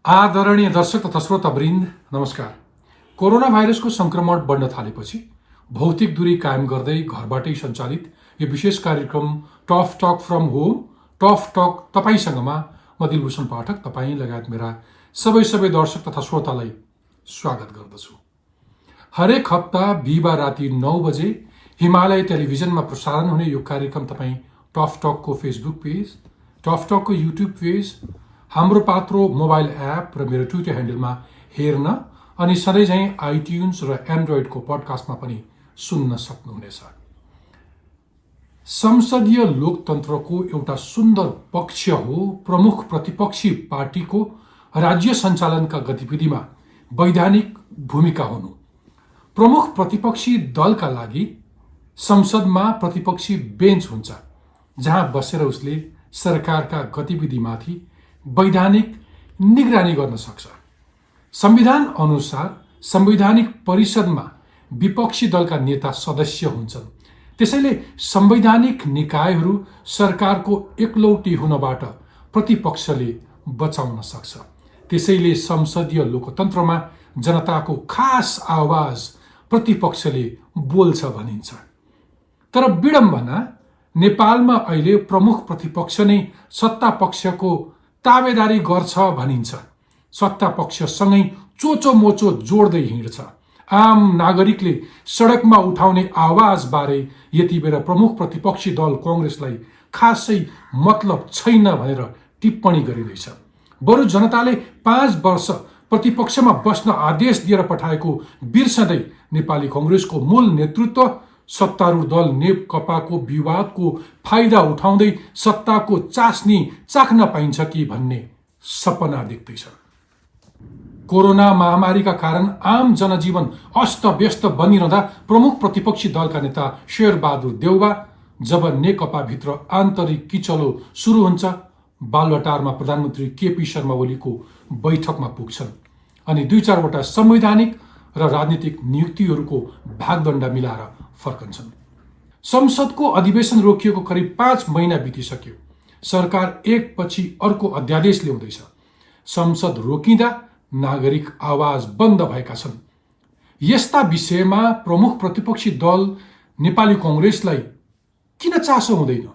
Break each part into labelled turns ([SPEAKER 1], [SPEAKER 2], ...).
[SPEAKER 1] आदरणीय दर्शक तथा श्रोतावृन्द नमस्कार। कोरोना भाइरसको संक्रमण बढ्न थालेपछि भौतिक दूरी कायम गर्दै घरबाटै सञ्चालित यो विशेष कार्यक्रम tough talk from home tough talk तपाईसँगमा म दिलभूषण पाठक तपाईँ लगायत मेरा सबै दर्शक तथा श्रोतालाई स्वागत गर्दछु। हरेक हप्ता बिहिबार राति 9 बजे हिमालय टेलिभिजनमा प्रसारण हुने यो कार्यक्रम तपाईँ टफ टकको फेसबुक पेज, टफ टकको YouTube page, Hamro Patro mobile app र मेरो ट्विटर ह्यान्डलमा हेर्न अनि सधैँझैँ आइट्युन्स र एन्ड्रोइडको पडकास्टमा पनि सुन्न सक्नुहुनेछ। संसदीय लोकतन्त्रको एउटा सुन्दर पक्ष हो प्रमुख प्रतिपक्षी पार्टीको राज्य सञ्चालनका गतिविधिमा वैधानिक भूमिका हुनु। प्रमुख प्रतिपक्षी दलका लागि संसदमा प्रतिपक्षी बेन्च हुन्छ, जहाँ बसेर उसले सरकारका गतिविधिमाथि वैधानिक निगरानी गर्न सक्छ। संविधान अनुसार संवैधानिक परिषदमा विपक्षी दलका नेता सदस्य हुन्छन्। त्यसैले संवैधानिक निकायहरू सरकारको एकलौटी हुनबाट प्रतिपक्षले बचाउन सक्छ। त्यसैले संसदीय लोकतन्त्रमा जनताको खास आवाज प्रतिपक्षले बोल्छ भनिन्छ। तर विडम्बना, नेपालमा अहिले प्रमुख प्रतिपक्ष नै सत्ता पक्षको ताबेदारी गर्छ भनिन्छ। सत्ता पक्षसँगै चोचो मोचो जोड्दै हिँड्छ। आम नागरिकले सडकमा उठाउने आवाजबारे यति बेला प्रमुख प्रतिपक्षी दल कांग्रेसलाई खासै मतलब छैन भनेर टिप्पणी गरिँदैछ। बरु जनताले 5 वर्ष प्रतिपक्षमा बस्न आदेश दिएर पठाएको बिर्सदै नेपाली कांग्रेसको मूल नेतृत्व सत्तारूढ दल नेकपाको विवादको फाइदा उठाउँदै सत्ताको चास्नी चाख्न पाइन्छ कि भन्ने सपना देख्दैछ। कोरोना महामारीका कारण आम जनजीवन अस्तव्यस्त बनिरहँदा प्रमुख प्रतिपक्षी दलका नेता शेरबहादुर देउवा जब नेकपाभित्र आन्तरिक किचलो सुरु हुन्छ, बालुवाटारमा प्रधानमन्त्री केपी शर्मा ओलीको बैठकमा पुग्छन् अनि 2-4 संवैधानिक र राजनीतिक नियुक्तिहरूको भागदण्ड मिलाएर फर्कन्छन्। संसदको अधिवेशन रोकिएको करिब 5 महिना बितिसक्यो। सरकार एकपछि अर्को अध्यादेश ल्याउँदैछ। संसद रोकिँदा नागरिक आवाज बन्द भएका छन्। यस्ता विषयमा प्रमुख प्रतिपक्षी दल नेपाली कांग्रेसलाई किन चासो हुँदैन?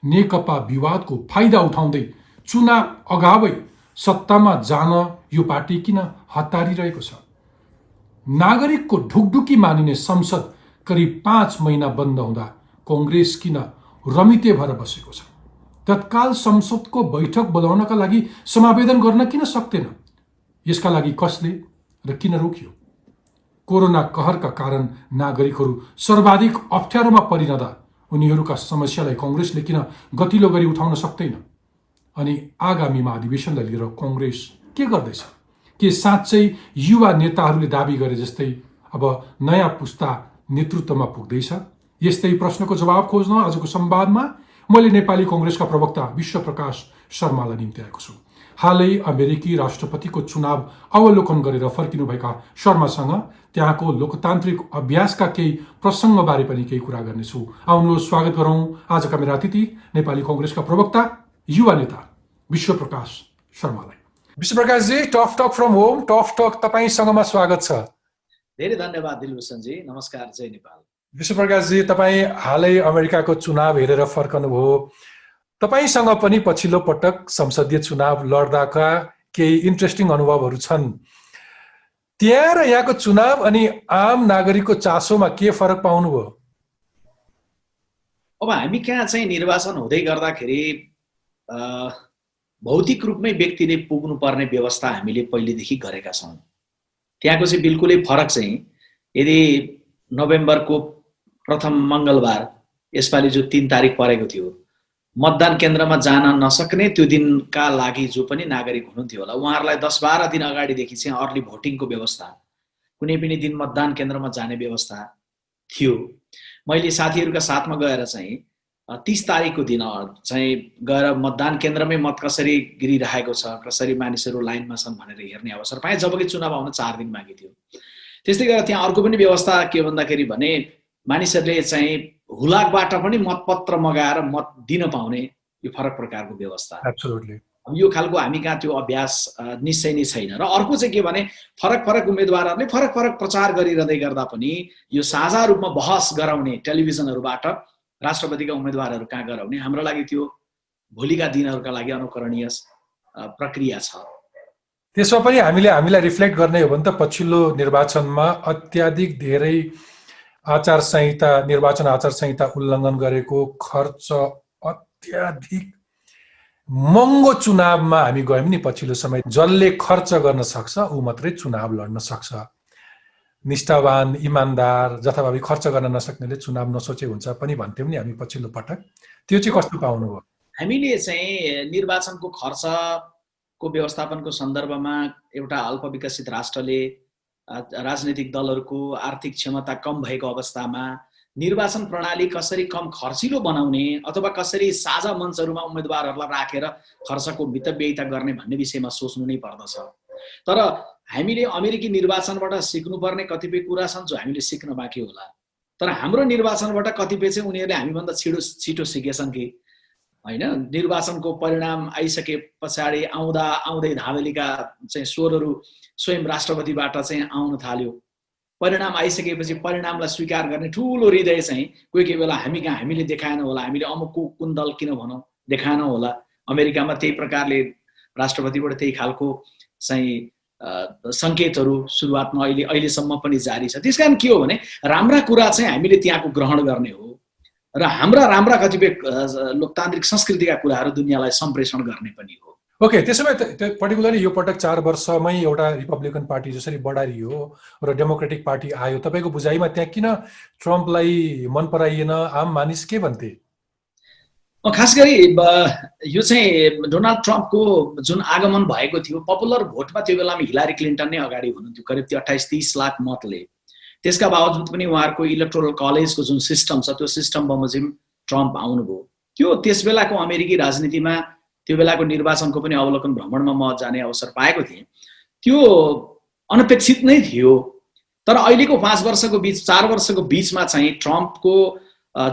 [SPEAKER 1] नेकपा विवादको फाइदा उठाउँदै चुनाव अगावै सत्तामा जान यो पार्टी किन हतारिरहेको छ? नागरिकको ढुकढुकी मानिने संसद करिब 5 महिना बन्द हुँदा कांग्रेस किन रमिते भएर बसेको छ? तत्काल संसदको बैठक बोलाउनका लागि समावेदन गर्न किन सक्दैन? यसका लागि कसले र किन रोकियो? कोरोना कहरका कारण नागरिकहरू सर्वाधिक अप्ठ्यारोमा परिरहँदा उनीहरूका समस्यालाई कांग्रेसले किन गतिलो गरी उठाउन सक्दैन? अनि आगामी महाधिवेशनलाई लिएर कांग्रेस के गर्दैछ? के साँच्चै युवा नेताहरूले दाबी गरे जस्तै अब नयाँ पुस्ता नेतृत्वमा पुग्दैछ? यस्तै प्रश्नको जवाब खोज्न आजको संवादमा मैले नेपाली कांग्रेसका प्रवक्ता विश्वप्रकाश शर्मालाई निम्ति आएको छु। हालै अमेरिकी राष्ट्रपतिको चुनाव अवलोकन गरेर फर्किनुभएका शर्मासँग त्यहाँको लोकतान्त्रिक अभ्यासका केही प्रसङ्गबारे पनि केही कुरा गर्नेछु। आउनुहोस् स्वागत गरौँ आजका मेरा अतिथि नेपाली कांग्रेसका प्रवक्ता युवा नेता विश्वप्रकाश शर्मालाई। विश्वप्रकाशजी, tough talk from home tough talk तपाईसँगमा स्वागत छ।
[SPEAKER 2] धेरै धन्यवाद दिलभूषणजी। नमस्कार, जय नेपाल।
[SPEAKER 1] विश्वप्रकाशजी, तपाईँ हालै अमेरिकाको चुनाव हेरेर फर्कनुभयो। तपाईसँग पनि पछिल्लो पटक संसदीय चुनाव लड्दाका केही इन्ट्रेस्टिङ अनुभवहरू छन्। त्यहाँ र यहाँको चुनाव अनि आम नागरिकको चासोमा के फरक पाउनुभयो?
[SPEAKER 2] अब हामी कहाँ चाहिँ निर्वाचन हुँदै गर्दाखेरि भौतिक रूपमै व्यक्तिले पुग्नुपर्ने व्यवस्था हामीले पहिलेदेखि गरेका छौँ। त्यहाँको चाहिँ बिल्कुलै फरक चाहिँ यदि नोभेम्बरको प्रथम मङ्गलबार यसपालि जो 3 तारिक परेको थियो, मतदान केन्द्रमा जान नसक्ने त्यो दिनका लागि जो पनि नागरिक हुनुहुन्थ्यो होला, उहाँहरूलाई 10-12 दिन अगाडिदेखि चाहिँ अर्ली भोटिङको व्यवस्था, कुनै पनि दिन मतदान केन्द्रमा जाने व्यवस्था थियो। मैले साथीहरूका साथमा गएर चाहिँ 30 तारिकको दिन चाहिँ गएर मतदान केन्द्रमै मत कसरी गिरिरहेको छ, कसरी मानिसहरू लाइनमा छन् भनेर हेर्ने अवसर पाएँ, जबकि चुनाव आउन 4 दिन बाँकी थियो। त्यस्तै गरेर त्यहाँ अर्को पनि व्यवस्था के भन्दाखेरि भने मानिसहरूले चाहिँ हुलाकबाट पनि मतपत्र मगाएर मत दिन पाउने यो फरक प्रकारको व्यवस्था।
[SPEAKER 1] एब्सोल्युटली।
[SPEAKER 2] अब यो खालको हामी कहाँ त्यो अभ्यास निश्चय नै छैन। र अर्को चाहिँ के भने फरक फरक उम्मेदवारहरूले फरक फरक प्रचार गरिरहँदै गर्दा पनि यो साझा रूपमा बहस गराउने टेलिभिजनहरूबाट राष्ट्रपतिका उम्मेदवारहरू कहाँ गराउने हाम्रो लागि त्यो भोलिका दिनहरूका लागि अनुकरणीय प्रक्रिया छ।
[SPEAKER 1] त्यसमा पनि हामीलाई रिफ्लेक्ट गर्ने हो भने त पछिल्लो निर्वाचनमा अत्याधिक धेरै निर्वाचन आचार संहिता उल्लङ्घन गरेको, खर्च अत्याधिक महँगो चुनावमा हामी गयौँ नि पछिल्लो समय। जसले खर्च गर्न सक्छ ऊ मात्रै चुनाव लड्न सक्छ। निष्ठावान, इमान्दार, जथाभावी खर्च गर्न नसक्नेले चुनाव नसोचे हुन्छ पनि भन्थ्यौँ नि हामी पछिल्लो पटक। त्यो चाहिँ कस्तो पाउनुभयो?
[SPEAKER 2] हामीले चाहिँ निर्वाचनको खर्चको व्यवस्थापनको सन्दर्भमा एउटा अल्पविकसित राष्ट्रले राजनीतिक दलहरूको आर्थिक क्षमता कम भएको अवस्थामा निर्वाचन प्रणाली कसरी कम खर्चिलो बनाउने अथवा कसरी साझा मञ्चहरूमा उम्मेदवारहरूलाई राखेर खर्चको मितव्ययिता गर्ने भन्ने विषयमा सोच्नु नै पर्दछ। तर हामीले अमेरिकी निर्वाचनबाट सिक्नुपर्ने कतिपय कुरा छन् जो हामीले सिक्न बाँकी होला। तर हाम्रो निर्वाचनबाट कतिपय चाहिँ उनीहरूले हामीभन्दा छिटो सिकेछन् कि होइन। निर्वाचनको परिणाम आइसके पछाडि आउँदै धावेलीका चाहिँ स्वरहरू स्वयं राष्ट्रपतिबाट चाहिँ आउन थाल्यो। परिणाम आइसकेपछि परिणामलाई स्वीकार गर्ने ठुलो हृदय चाहिँ कोही बेला हामीले देखाएन होला, हामीले अमुकको कुन दल किन भनौँ देखाएन होला। अमेरिकामा त्यही प्रकारले राष्ट्रपतिबाट त्यही खालको चाहिँ सङ्केतहरू सुरुवातमा अहिलेसम्म पनि जारी छ। त्यस कारण के हो भने राम्रा कुरा चाहिँ हामीले त्यहाँको ग्रहण गर्ने हो र राम्रा कतिपय लोकतान्त्रिक संस्कृतिका कुराहरू दुनियाँलाई सम्प्रेषण गर्ने पनि हो।
[SPEAKER 1] ओके, त्यसो भए पर्टिकुलरली यो पटक 4 वर्षमै एउटा रिपब्लिकन पार्टी जसरी बढारियो र डेमोक्रेटिक पार्टी आयो, तपाईँको बुझाइमा त्यहाँ किन ट्रम्पलाई मन पराइएन? आम मानिस के भन्थे?
[SPEAKER 2] खास गरी यो चाहिँ डोनाल्ड ट्रम्पको जुन आगमन भएको थियो पपुलर भोटमा त्यो बेलामा हिलारी क्लिन्टन नै अगाडि हुनुहुन्थ्यो करिब 28-30 लाख मतले। त्यसका बावजुद पनि उहाँहरूको इलेक्टोरल कलेजको जुन सिस्टम छ त्यो सिस्टम बमोजिम ट्रम्प आउनुभयो। त्यो त्यस बेलाको अमेरिकी राजनीतिमा त्यो बेलाको निर्वाचनको पनि अवलोकन भ्रमणमा म जाने अवसर पाएको थिएँ। त्यो अनपेक्षित नै थियो। तर अहिलेको 4 वर्षको बिचमा चाहिँ ट्रम्पको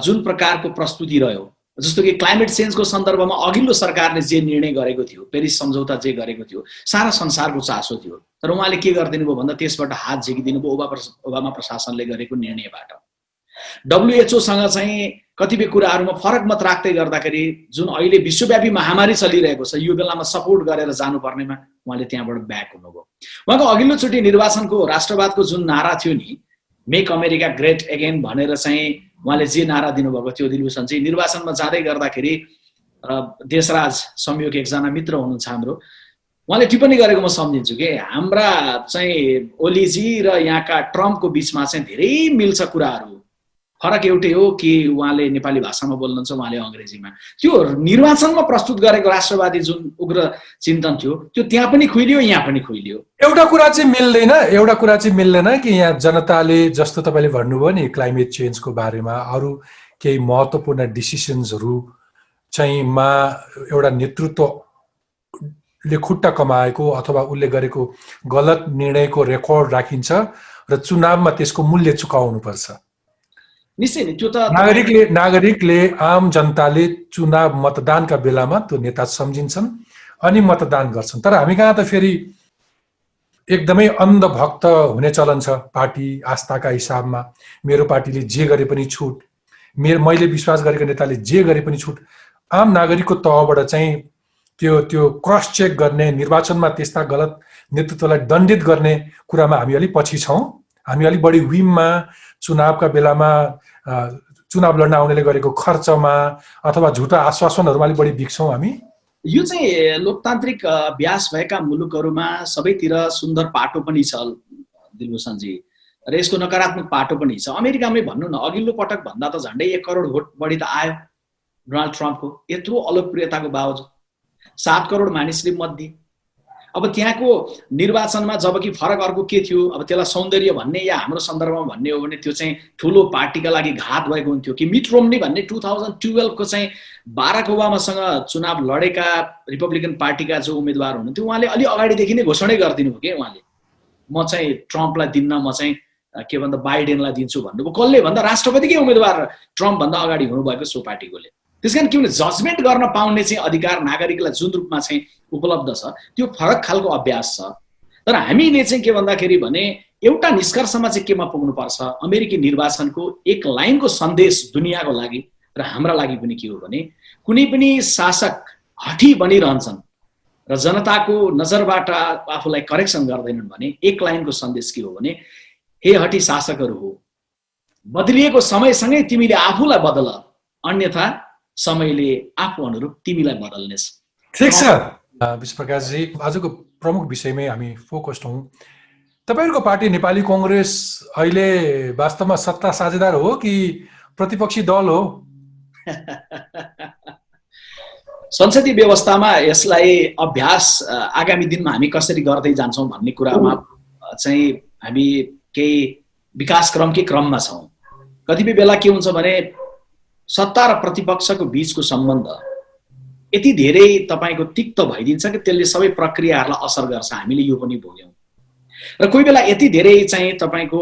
[SPEAKER 2] जुन प्रकारको प्रस्तुति रह्यो, जस्तो कि क्लाइमेट चेन्जको सन्दर्भमा अघिल्लो सरकारले जे निर्णय गरेको थियो, पेरिस सम्झौता जे गरेको थियो, सारा संसारको चासो थियो। तर उहाँले के गरिदिनु भयो भन्दा त्यसबाट हात झिकिदिनु भयो ओबामा प्रशासनले गरेको निर्णयबाट। WHO चाहिँ कतिपय कुराहरूमा फरक मत राख्दै गर्दाखेरि जुन अहिले विश्वव्यापी महामारी चलिरहेको छ यो बेलामा सपोर्ट गरेर जानुपर्नेमा उहाँले त्यहाँबाट ब्याक हुनुभयो। उहाँको अघिल्लोचोटि निर्वाचनको राष्ट्रवादको जुन नारा थियो नि, मेक अमेरिका ग्रेट अगेन भनेर चाहिँ उहाँले जे नारा दिनुभएको थियो दिलभूषण चाहिँ निर्वाचनमा जाँदै गर्दाखेरि देशराज संयोग एकजना मित्र हुनुहुन्छ हाम्रो, उहाँले टिप्पणी गरेको म सम्झिन्छु कि हाम्रा चाहिँ ओलीजी र यहाँका ट्रम्पको बिचमा चाहिँ धेरै मिल्छ कुराहरू, फरक एउटै हो कि उहाँले नेपाली भाषामा बोल्नुहुन्छ उहाँले अङ्ग्रेजीमा। त्यो निर्वाचनमा प्रस्तुत गरेको राष्ट्रवादी जुन उग्र चिन्तन थियो त्यो त्यहाँ पनि खुइलियो, यहाँ पनि खुइलियो।
[SPEAKER 1] एउटा कुरा चाहिँ मिल्दैन कि यहाँ जनताले जस्तो तपाईँले भन्नुभयो नि क्लाइमेट चेन्जको बारेमा अरू केही महत्त्वपूर्ण डिसिसन्सहरू चाहिँ एउटा नेतृत्वले खुट्टा कमाएको अथवा उसले गरेको गलत निर्णयको रेकर्ड राखिन्छ र चुनावमा त्यसको मूल्य चुकाउनुपर्छ।
[SPEAKER 2] निश्चय नै त्यो त
[SPEAKER 1] नागरिकले आम जनताले चुनाव मतदानका बेलामा त्यो नेता सम्झिन्छन् अनि मतदान गर्छन्। तर हामी कहाँ त फेरि एकदमै अन्धभक्त हुने चलन छ। पार्टी आस्थाका हिसाबमा मेरो पार्टीले जे गरे पनि छुट, मैले विश्वास गरेको नेताले जे गरे पनि छुट। आम नागरिकको तहबाट चाहिँ त्यो क्रस चेक गर्ने, निर्वाचनमा त्यस्ता गलत नेतृत्वलाई दण्डित गर्ने कुरामा हामी अलिक पछि छौँ। हामी अलिक बढी विममा चुनावका बेलामा चुनाव लड्न आउनेले गरेको खर्चमा अथवा झुटा आश्वासनहरूमा अलिक बढी बिक्छौँ हामी।
[SPEAKER 2] यो चाहिँ लोकतान्त्रिक अभ्यास भएका मुलुकहरूमा सबैतिर सुन्दर पाटो पनि छ दिलभूषणजी, र यसको नकारात्मक पाटो पनि छ। अमेरिकामै भन्नु न, अघिल्लो पटक भन्दा त झन्डै 1 करोड भोट बढी त आयो डोनाल्ड ट्रम्पको, यत्रो अलोकप्रियताको बावजुद 7 करोड मानिसले मत दिए। अब त्यहाँको निर्वाचनमा जबकि फरक अर्को के थियो, अब त्यसलाई सौन्दर्य भन्ने या हाम्रो सन्दर्भमा भन्ने हो भने त्यो चाहिँ ठुलो पार्टीका लागि घात भएको हुन्थ्यो कि मिट रोम्नी भन्ने 2012 को चाहिँ बाराक ओबामासँग चुनाव लडेका रिपब्लिकन पार्टीका जो उम्मेदवार हुनुहुन्थ्यो उहाँले अलि अगाडिदेखि नै घोषणै गरिदिनु भयो कि उहाँले म चाहिँ ट्रम्पलाई दिन्न, म चाहिँ के भन्दा बाइडेनलाई दिन्छु भन्नुभयो। कसले भन्दा राष्ट्रपतिकै उम्मेदवार ट्रम्प भन्दा अगाडि हुनुभएको सो पार्टीकोले। त्यसकारण के भने जजमेन्ट गर्न पाउने चाहिँ अधिकार नागरिकलाई जुन रूपमा चाहिँ उपलब्ध छ त्यो फरक खालको अभ्यास छ। तर हामीले चाहिँ के भन्दाखेरि भने एउटा निष्कर्षमा चाहिँ केमा पुग्नुपर्छ, अमेरिकी निर्वाचनको एक लाइनको सन्देश दुनियाँको लागि र हाम्रा लागि पनि के हो भने कुनै पनि शासक हठी बनिरहन्छन् र जनताको नजरबाट आफूलाई करेक्सन गर्दैनन् भने एक लाइनको सन्देश के हो भने हे हठी शासकहरू हो, बदलिएको समयसँगै तिमीले आफूलाई बदल, अन्यथा समयले आफू अनुरूप तिमीलाई बदल्नेछ।
[SPEAKER 1] ठिक छ विश्वप्रकाशजी, आजको प्रमुख विषयमै हामी फोकस्ड हौँ। तपाईहरुको पार्टी नेपाली कांग्रेस अहिले वास्तवमा सत्ता साझेदार हो कि प्रतिपक्षी दल हो?
[SPEAKER 2] संसदीय व्यवस्थामा यसलाई अभ्यास आगामी दिनमा हामी कसरी गर्दै जान्छौँ भन्ने कुरामा चाहिँ हामी केही विकास क्रमकै क्रममा छौँ। कतिपय बेला के हुन्छ भने सत्ता र प्रतिपक्षको बीचको सम्बन्ध यति धेरै तपाईको तिक्त भइदिन्छ कि त्यसले सबै प्रक्रियाहरूलाई असर गर्छ। हामीले यो पनि भोग्यौँ र कोही बेला यति धेरै चाहिँ तपाईको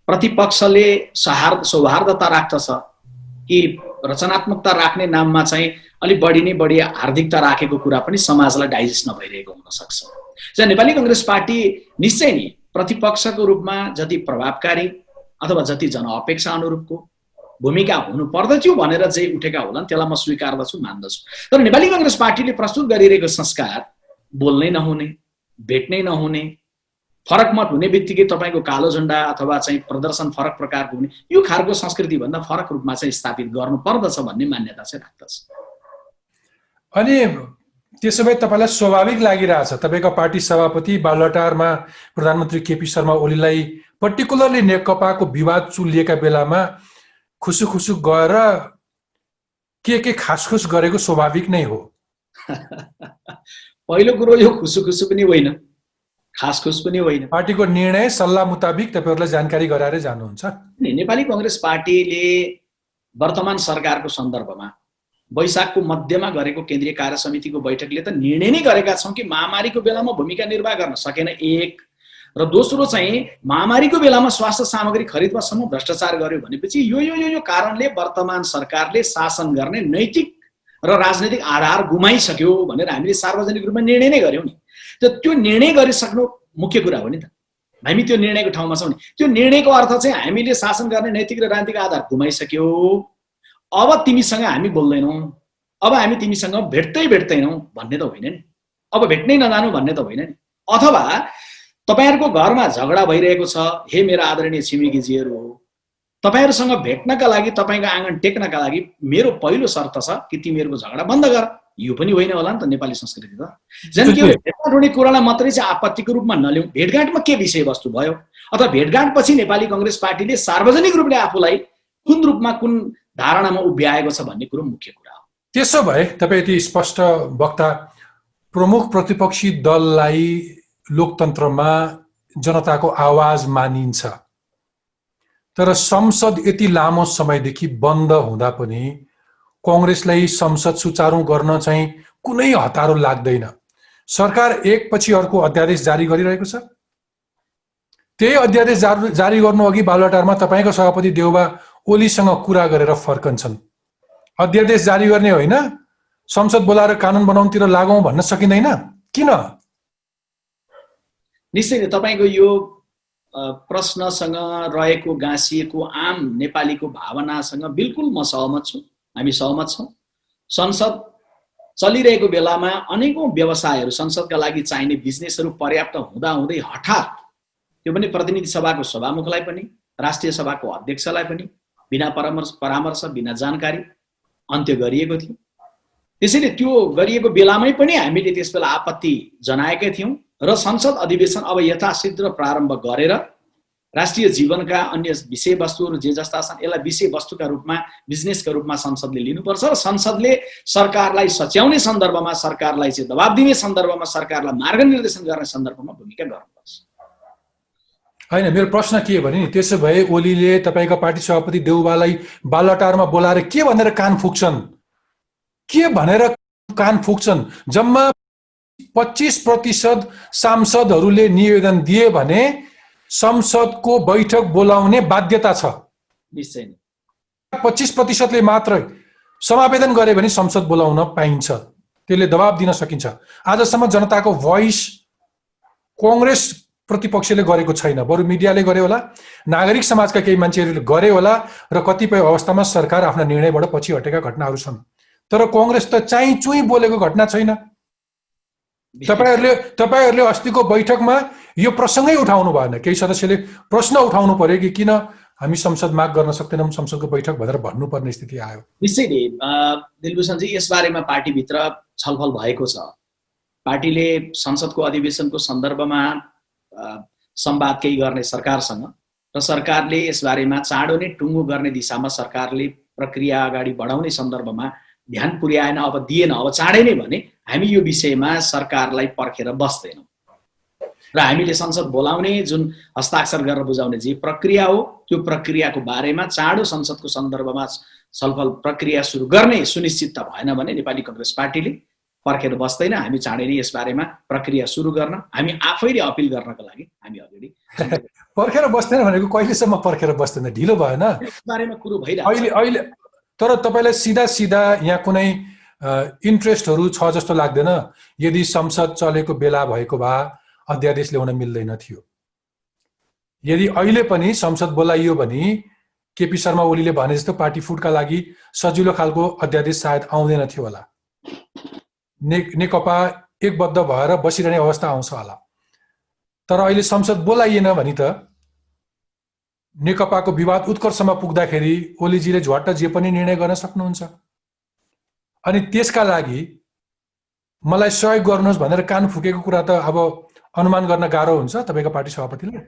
[SPEAKER 2] प्रतिपक्षले सौहार्दता राख्दछ कि रचनात्मकता राख्ने नाममा चाहिँ अलि बढी नै बढी हार्दिकता राखेको कुरा पनि समाजलाई डाइजेस्ट नभइरहेको हुन सक्छ। चाहिँ नेपाली कांग्रेस पार्टी निश्चय नै प्रतिपक्षको रूपमा जति प्रभावकारी अथवा जति जनअपेक्षा अनुरूपको भूमिका हुनु पर्दथ्यो भनेर चाहिँ उठेका होलान्, त्यसलाई म स्वीकार्दछु, मान्दछु। तर नेपाली कांग्रेस पार्टीले प्रस्तुत गरिरहेको संस्कार बोल्नै नहुने, भेट्नै नहुने, फरक मत हुने बित्तिकै तपाईको कालो झण्डा अथवा चाहिँ प्रदर्शन फरक प्रकारको हुने, यो खालको संस्कृति भन्दा फरक रूपमा चाहिँ स्थापित गर्नु पर्दछ भन्ने मान्यता चाहिँ राख्दछ।
[SPEAKER 1] अनि त्यसो भए तपाईलाई स्वाभाविक लागिरहेछ तपाईको पार्टी सभापति बालुवाटारमा प्रधानमन्त्री केपी शर्मा ओलीलाई पर्टिकुलरली नेकपाको विवाद चुलिएका बेलामा खुसुखुसु गएर के खासखुस गरेको स्वाभाविक नै हो?
[SPEAKER 2] पहिलो कुरो यो खुसुखुसु पनि होइन, खासखुस पनि होइन।
[SPEAKER 1] पार्टीको निर्णय सल्लाह मुताबिक तपाईहरुलाई जानकारी गराएर जानुहुन्छ।
[SPEAKER 2] नेपाली कांग्रेस पार्टीले वर्तमान सरकारको सन्दर्भमा वैशाखको मध्यमा गरेको केन्द्रीय कार्य समितिको बैठकले त निर्णय नै गरेका छौं कि महामारीको बेलामा भूमिका निर्वाह गर्न सकेन, एक, र दोस्रो चाहिँ महामारीको बेलामा स्वास्थ्य सामग्री खरिदमा सम्म भ्रष्टाचार गर्यो भनेपछि यो कारणले वर्तमान सरकारले शासन गर्ने नैतिक र राजनैतिक आधार गुमाइसक्यो भनेर हामीले सार्वजनिक रूपमा निर्णय नै गर्यौं नि। त्यो निर्णय गरिसक्नु मुख्य कुरा हो नि त। हामी त्यो निर्णयको ठाउँमा छौं नि। त्यो निर्णयको अर्थ चाहिँ हामीले शासन गर्ने नैतिक र राजनीतिक आधार गुमाइसक्यो, अब तिमीसँग हामी बोल्दैनौँ, अब हामी तिमीसँग भेट्दैनौँ भन्ने त होइन नि, अब भेट्नै नजानु भन्ने त होइन नि। अथवा तपाईहरुको घरमा झगडा भइरहेको छ, हे मेरा आदरणीय छिमेकीजीहरू हो, तपाईहरुसँग भेट्नका लागि, तपाईको आँगन टेक्नका लागि मेरो पहिलो शर्त छ कि तिमीहरुको झगडा बन्द गर। यो पनि होइन होला नि त नेपाली संस्कृति त। जन के भेटघाट हुने कुरालाई मात्रै चाहिँ आपत्तिको रूपमा नल्याउँ। भेटघाटमा के विषयवस्तु भयो अथवा भेटघाटपछि नेपाली कांग्रेस पार्टीले सार्वजनिक रूपले आफूलाई कुन रूपमा कुन धारणामा उभ्याएको छ भन्ने कुरो मुख्य कुरा हो।
[SPEAKER 1] त्यसो भए तपाई यति स्पष्ट वक्ता, प्रमुख प्रतिपक्षी दललाई लोकतन्त्रमा जनताको आवाज मानिन्छ, तर संसद यति लामो समयदेखि बन्द हुँदा पनि कांग्रेसलाई संसद सुचारू गर्न चाहिँ कुनै हतारो लाग्दैन। सरकार एकपछि अर्को अध्यादेश जारी गरिरहेको छ। त्यही अध्यादेश जारी गर्नु अघि बालुवाटारमा तपाईको सभापति देउबा ओलीसँग कुरा गरेर फर्कन्छन्। अध्यादेश जारी गर्ने होइन, संसद बोलाएर कानून बनाउनतिर लागौं भन्न सकिँदैन? किन?
[SPEAKER 2] निश्चय नै तपाईको यो प्रश्नसँग रहेको गाँसिएको आम नेपालीको भावनासँग बिल्कुल म सहमत छु, हामी सहमत छौँ। संसद चलिरहेको बेलामा अनेकौं व्यवसायहरू, संसदका लागि चाहिने बिजनेसहरू पर्याप्त हुँदाहुँदै हठात त्यो पनि प्रतिनिधि सभाको सभामुखलाई पनि राष्ट्रिय सभाको अध्यक्षलाई पनि बिना परामर्श बिना जानकारी अन्त्य गरिएको थियो। त्यसैले त्यो गरिएको बेलामै पनि हामीले त्यसबेला आपत्ति जनाएकै थियौं र संसद अधिवेशन अब यथाशीघ्र प्रारम्भ गरेर राष्ट्रिय जीवनका अन्य विषयवस्तुहरू जे जस्ता छन् यसलाई विषयवस्तुका रूपमा, बिजनेसका रूपमा संसदले लिनुपर्छ र संसदले सरकारलाई सच्याउने सन्दर्भमा, सरकारलाई चाहिँ दबाब दिने सन्दर्भमा, सरकारलाई मार्गनिर्देशन गर्ने सन्दर्भमा भूमिका गर्नुपर्छ।
[SPEAKER 1] हैन, मेरो प्रश्न के भने नि, त्यसो भए ओलीले तपाईका पार्टी सभापति देउबालाई बालुवाटारमा बोलाएर के भनेर कान फुक्छन्? के भनेर कान फुक्छन्? जम्मा 25% सांसदहरूले निवेदन दिए भने संसदको बैठक बोलाउने बाध्यता छ।
[SPEAKER 2] निश्चय नै
[SPEAKER 1] 25%ले मात्र समावेदन गरे भने संसद बोलाउन पाइन्छ, त्यसले दबाब दिन सकिन्छ। आजसम्म जनताको भोइस कांग्रेस प्रतिपक्षले गरेको छैन, बरु मिडियाले गरे होला, नागरिक समाजका केही मान्छेहरूले गरे होला र कतिपय अवस्थामा सरकार आफ्ना निर्णयबाट पछि हटेका घटनाहरू छन्। तर कांग्रेस त चाहिँ चुई बोलेको घटना छैन। तपाईहरुले अस्तिको बैठकमा यो प्रसंगै उठाउनु भएन। केही सदस्यले प्रश्न उठाउनु पर्यो कि किन हामी संसद माग गर्न सक्दैनौं, संसदको बैठक भनेर भन्नुपर्ने स्थिति आयो।
[SPEAKER 2] निश्चय नै दिलभूषणजी, यसबारेमा पार्टीभित्र छलफल भएको छ। पार्टीले संसदको अधिवेशनको सन्दर्भमा संवाद केही गर्ने सरकारसँग र सरकारले यसबारेमा चाँडो नै टुङ्गो गर्ने दिशामा सरकारले प्रक्रिया अगाडि बढाउने सन्दर्भमा ध्यान पुर्याएन, अब दिएन, अब चाँडै नै भने हामी यो विषयमा सरकारलाई पर्खेर बस्दैनौँ र हामीले संसद बोलाउने जुन हस्ताक्षर गरेर बुझाउने जे प्रक्रिया हो त्यो प्रक्रियाको बारेमा चाँडो संसदको सन्दर्भमा छलफल प्रक्रिया सुरु गर्ने सुनिश्चितता भएन भने नेपाली कांग्रेस पार्टीले पर्खेर बस्दैन। हामी चाँडै नै यसबारेमा प्रक्रिया सुरु गर्न, हामी आफैले अपिल गर्नको लागि हामी अगाडि
[SPEAKER 1] पर्खेर बस्दैन भनेको कहिलेसम्म पर्खेर बस्दैन, ढिलो भएन
[SPEAKER 2] यसबारेमा कुरो भइरहेको
[SPEAKER 1] अहिले। तर तपाईलाई सीधा सीधा यहाँ कुनै इन्ट्रेस्टहरू छ जस्तो लाग्दैन। यदि संसद चलेको बेला भएको भए अध्यादेश ल्याउन मिल्दैन थियो। यदि अहिले पनि संसद बोलाइयो भने केपी शर्मा ओलीले भने जस्तो पार्टी फुटका लागि सजिलो खालको अध्यादेश सायद आउँदैन थियो होला। नेकपा एकबद्ध भएर बसिरहने अवस्था आउँछ होला। तर अहिले संसद बोलाइएन भने त नेकपाको विवाद उत्कर्षमा पुग्दाखेरि ओलीजीले झ्वाट्ट जे पनि निर्णय गर्न सक्नुहुन्छ। अनि त्यसका लागि मलाई सहयोग गर्नुहोस् भनेर कान फुकेको कुरा त अब अनुमान गर्न गाह्रो हुन्छ तपाईको पार्टी सभापतिले।